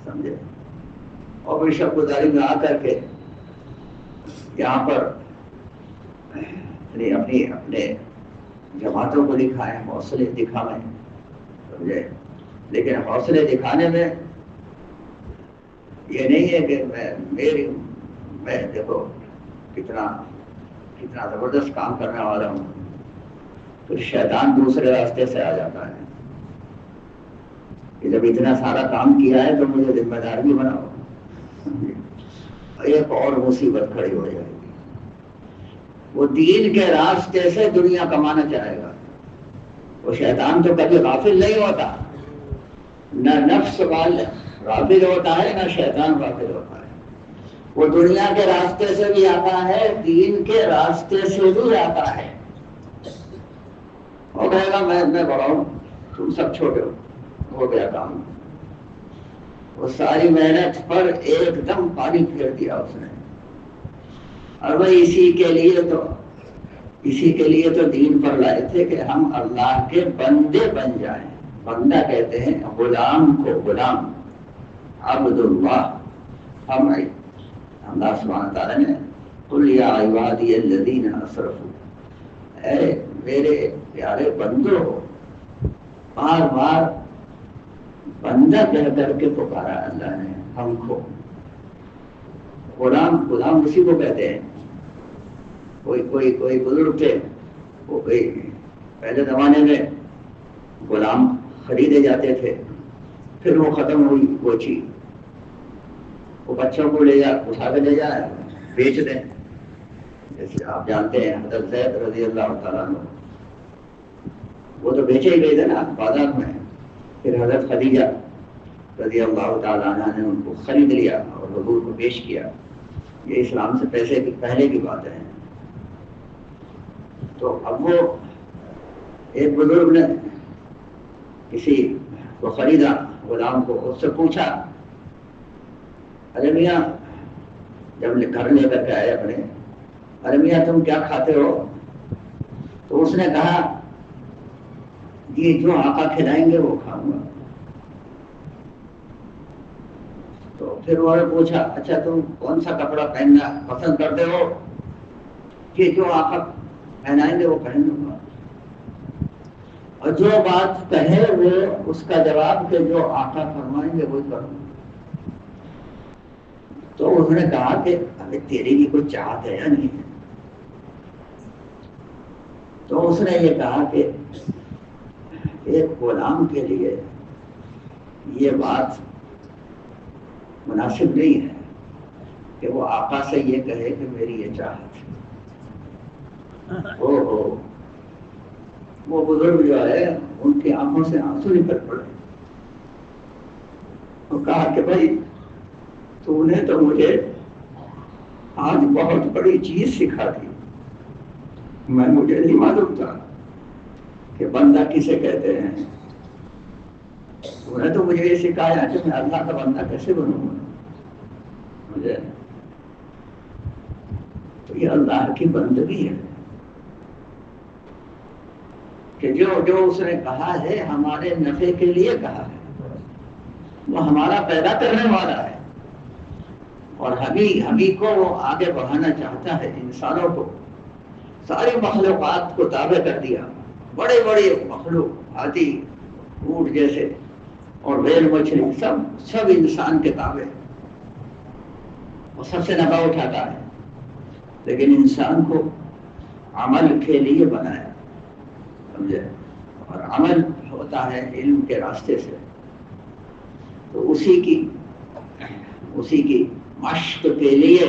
سمجھے؟ اور پھر شب گزاری میں آ کر کے یہاں پر اپنے جماعتوں کو دکھائیں، حوصلے دکھائیں. سمجھے؟ لیکن حوصلے دکھانے میں یہ نہیں ہے کہ میں دیکھو کتنا زبردست کام کرنے والا ہوں. تو شیطان دوسرے راستے سے آ جاتا ہے کہ جب اتنا سارا کام کیا ہے تو مجھے ذمہ دار بھی بناؤ. ایک اور مصیبت کھڑی ہو جائے گی. وہ دین کے راستے سے دنیا کمانا چاہے گا. وہ شیطان تو کبھی غافل نہیں ہوتا، نہ نفس غافل ہوتا ہے، نہ شیطان غافل ہوتا ہے. وہ دنیا کے راستے سے بھی آتا ہے، دین کے راستے سے بھی آتا ہے. وہ کہے گا میں بڑا ہوں، تم سب چھوٹے ہو گیا کام. وہ ساری محنت پر ایک دم پانی پھیر دیا اس نے. اور وہ اسی کے لیے تو دین پر لائے تھے کہ ہم اللہ کے بندے بن جائیں. بندہ کہتے ہیں غلام کو، غلام عبد اللہ. ہم اللہ سبحانہ تعالیٰ نے قل یا عبادی الذین اسرفوا، اے میرے پیارے بندو، بار بار بندہ کہہ کر کے پکارا اللہ نے ہم کو. غلام اسی کو کہتے ہیں. کوئی بزرگ تھے، وہ پہلے زمانے میں غلام خریدے جاتے تھے، پھر وہ ختم ہوئی وہ چیز. وہ بچوں کو اٹھا کے لے جائے، بیچ دیں. جیسے آپ جانتے ہیں حضرت زید رضی اللہ تعالیٰ عنہ، وہ تو بیچے ہی گئے تھے نا بازار میں. پھر حضرت خدیجہ رضی اللہ تعالیٰ عنہ نے ان کو خرید لیا اور حضور کو پیش کیا. یہ اسلام سے پہلے کی بات ہے. تو اب وہ ایک بزرگ نے کسی کو خریدا غلام کو، اس سے پوچھا ارے میاں، جب گھر لے کر کے آئے اپنے، ارے میاں تم کیا کھاتے ہو؟ تو اس نے کہا یہ جو آقا کھلائیں گے وہ کھاؤں گا. تو پھر انہوں نے پوچھا اچھا تم کون سا کپڑا پہننا پسند کرتے ہو؟ کہ جو آقا پہنائیں گے وہ پہن لوں گا. اور جو بات کہے وہ اس کا جواب کہ جو آقا فرمائیں گے وہی کروں گا. تو انہوں نے کہا کہ ابھی تیری بھی کوئی چاہت ہے یا نہیں ہے؟ تو اس نے یہ کہا کہ ایک غلام کے لیے یہ بات مناسب نہیں ہے کہ وہ آقا سے یہ کہے کہ میری یہ چاہت ہے. وہ بزرگ جو ہے ان کی آنکھوں سے آنسو نکل پڑے. وہ کہا کہ بھائی تو نے تو مجھے آج بہت بڑی چیز سکھا دی. مجھے نہیں معلوم تھا کہ بندہ کسے کہتے ہیں. انہیں تو مجھے یہ سکھایا کہ میں اللہ کا بندہ کیسے بنوں گا. مجھے تو یہ اللہ کی بندگی ہے کہ جو اس نے کہا ہے ہمارے نفع کے لیے کہا ہے، وہ ہمارا پیدا کرنے والا ہے، اور ہمیں کو وہ آگے بڑھانا چاہتا ہے، انسانوں کو، ساری مخلوقات کو تابع کر دیا، بڑے بڑے مخلوق، ہاتھی، اونٹ جیسے اور ویل مچھلی، سب انسان کے تابع، وہ سب سے نفع اٹھاتا ہے، لیکن انسان کو عمل کے لیے بنایا، سمجھے، اور عمل ہوتا ہے علم کے راستے سے، تو اسی کی مشق کے لیے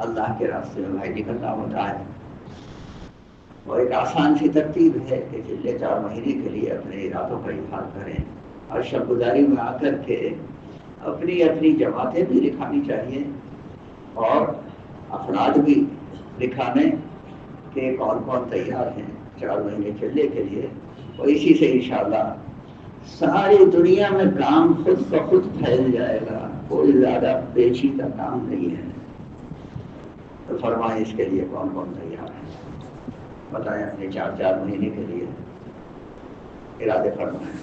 اللہ کے راستے میں بھائی نکلنا ہوتا ہے۔ اور ایک آسان سی ترتیب ہے کہ پچھلے 4 مہینے کے لیے اپنے ارادوں کا اظہار کریں، اور شب گزاری میں آ کر کے اپنی جماعتیں بھی لکھانی چاہیے اور افراد بھی لکھانے کہ کون کون تیار ہیں 4 مہینے چلنے کے لیے، اور اسی سے انشاءاللہ ساری دنیا میں کام خود بخود پھیل جائے گا، کوئی زیادہ پیچیدہ کام نہیں ہے۔ تو فرمائیں اس کے لیے کون کون تیار ہے، بتائیں اپنے 4 مہینے کے لیے ارادے فرمائیں۔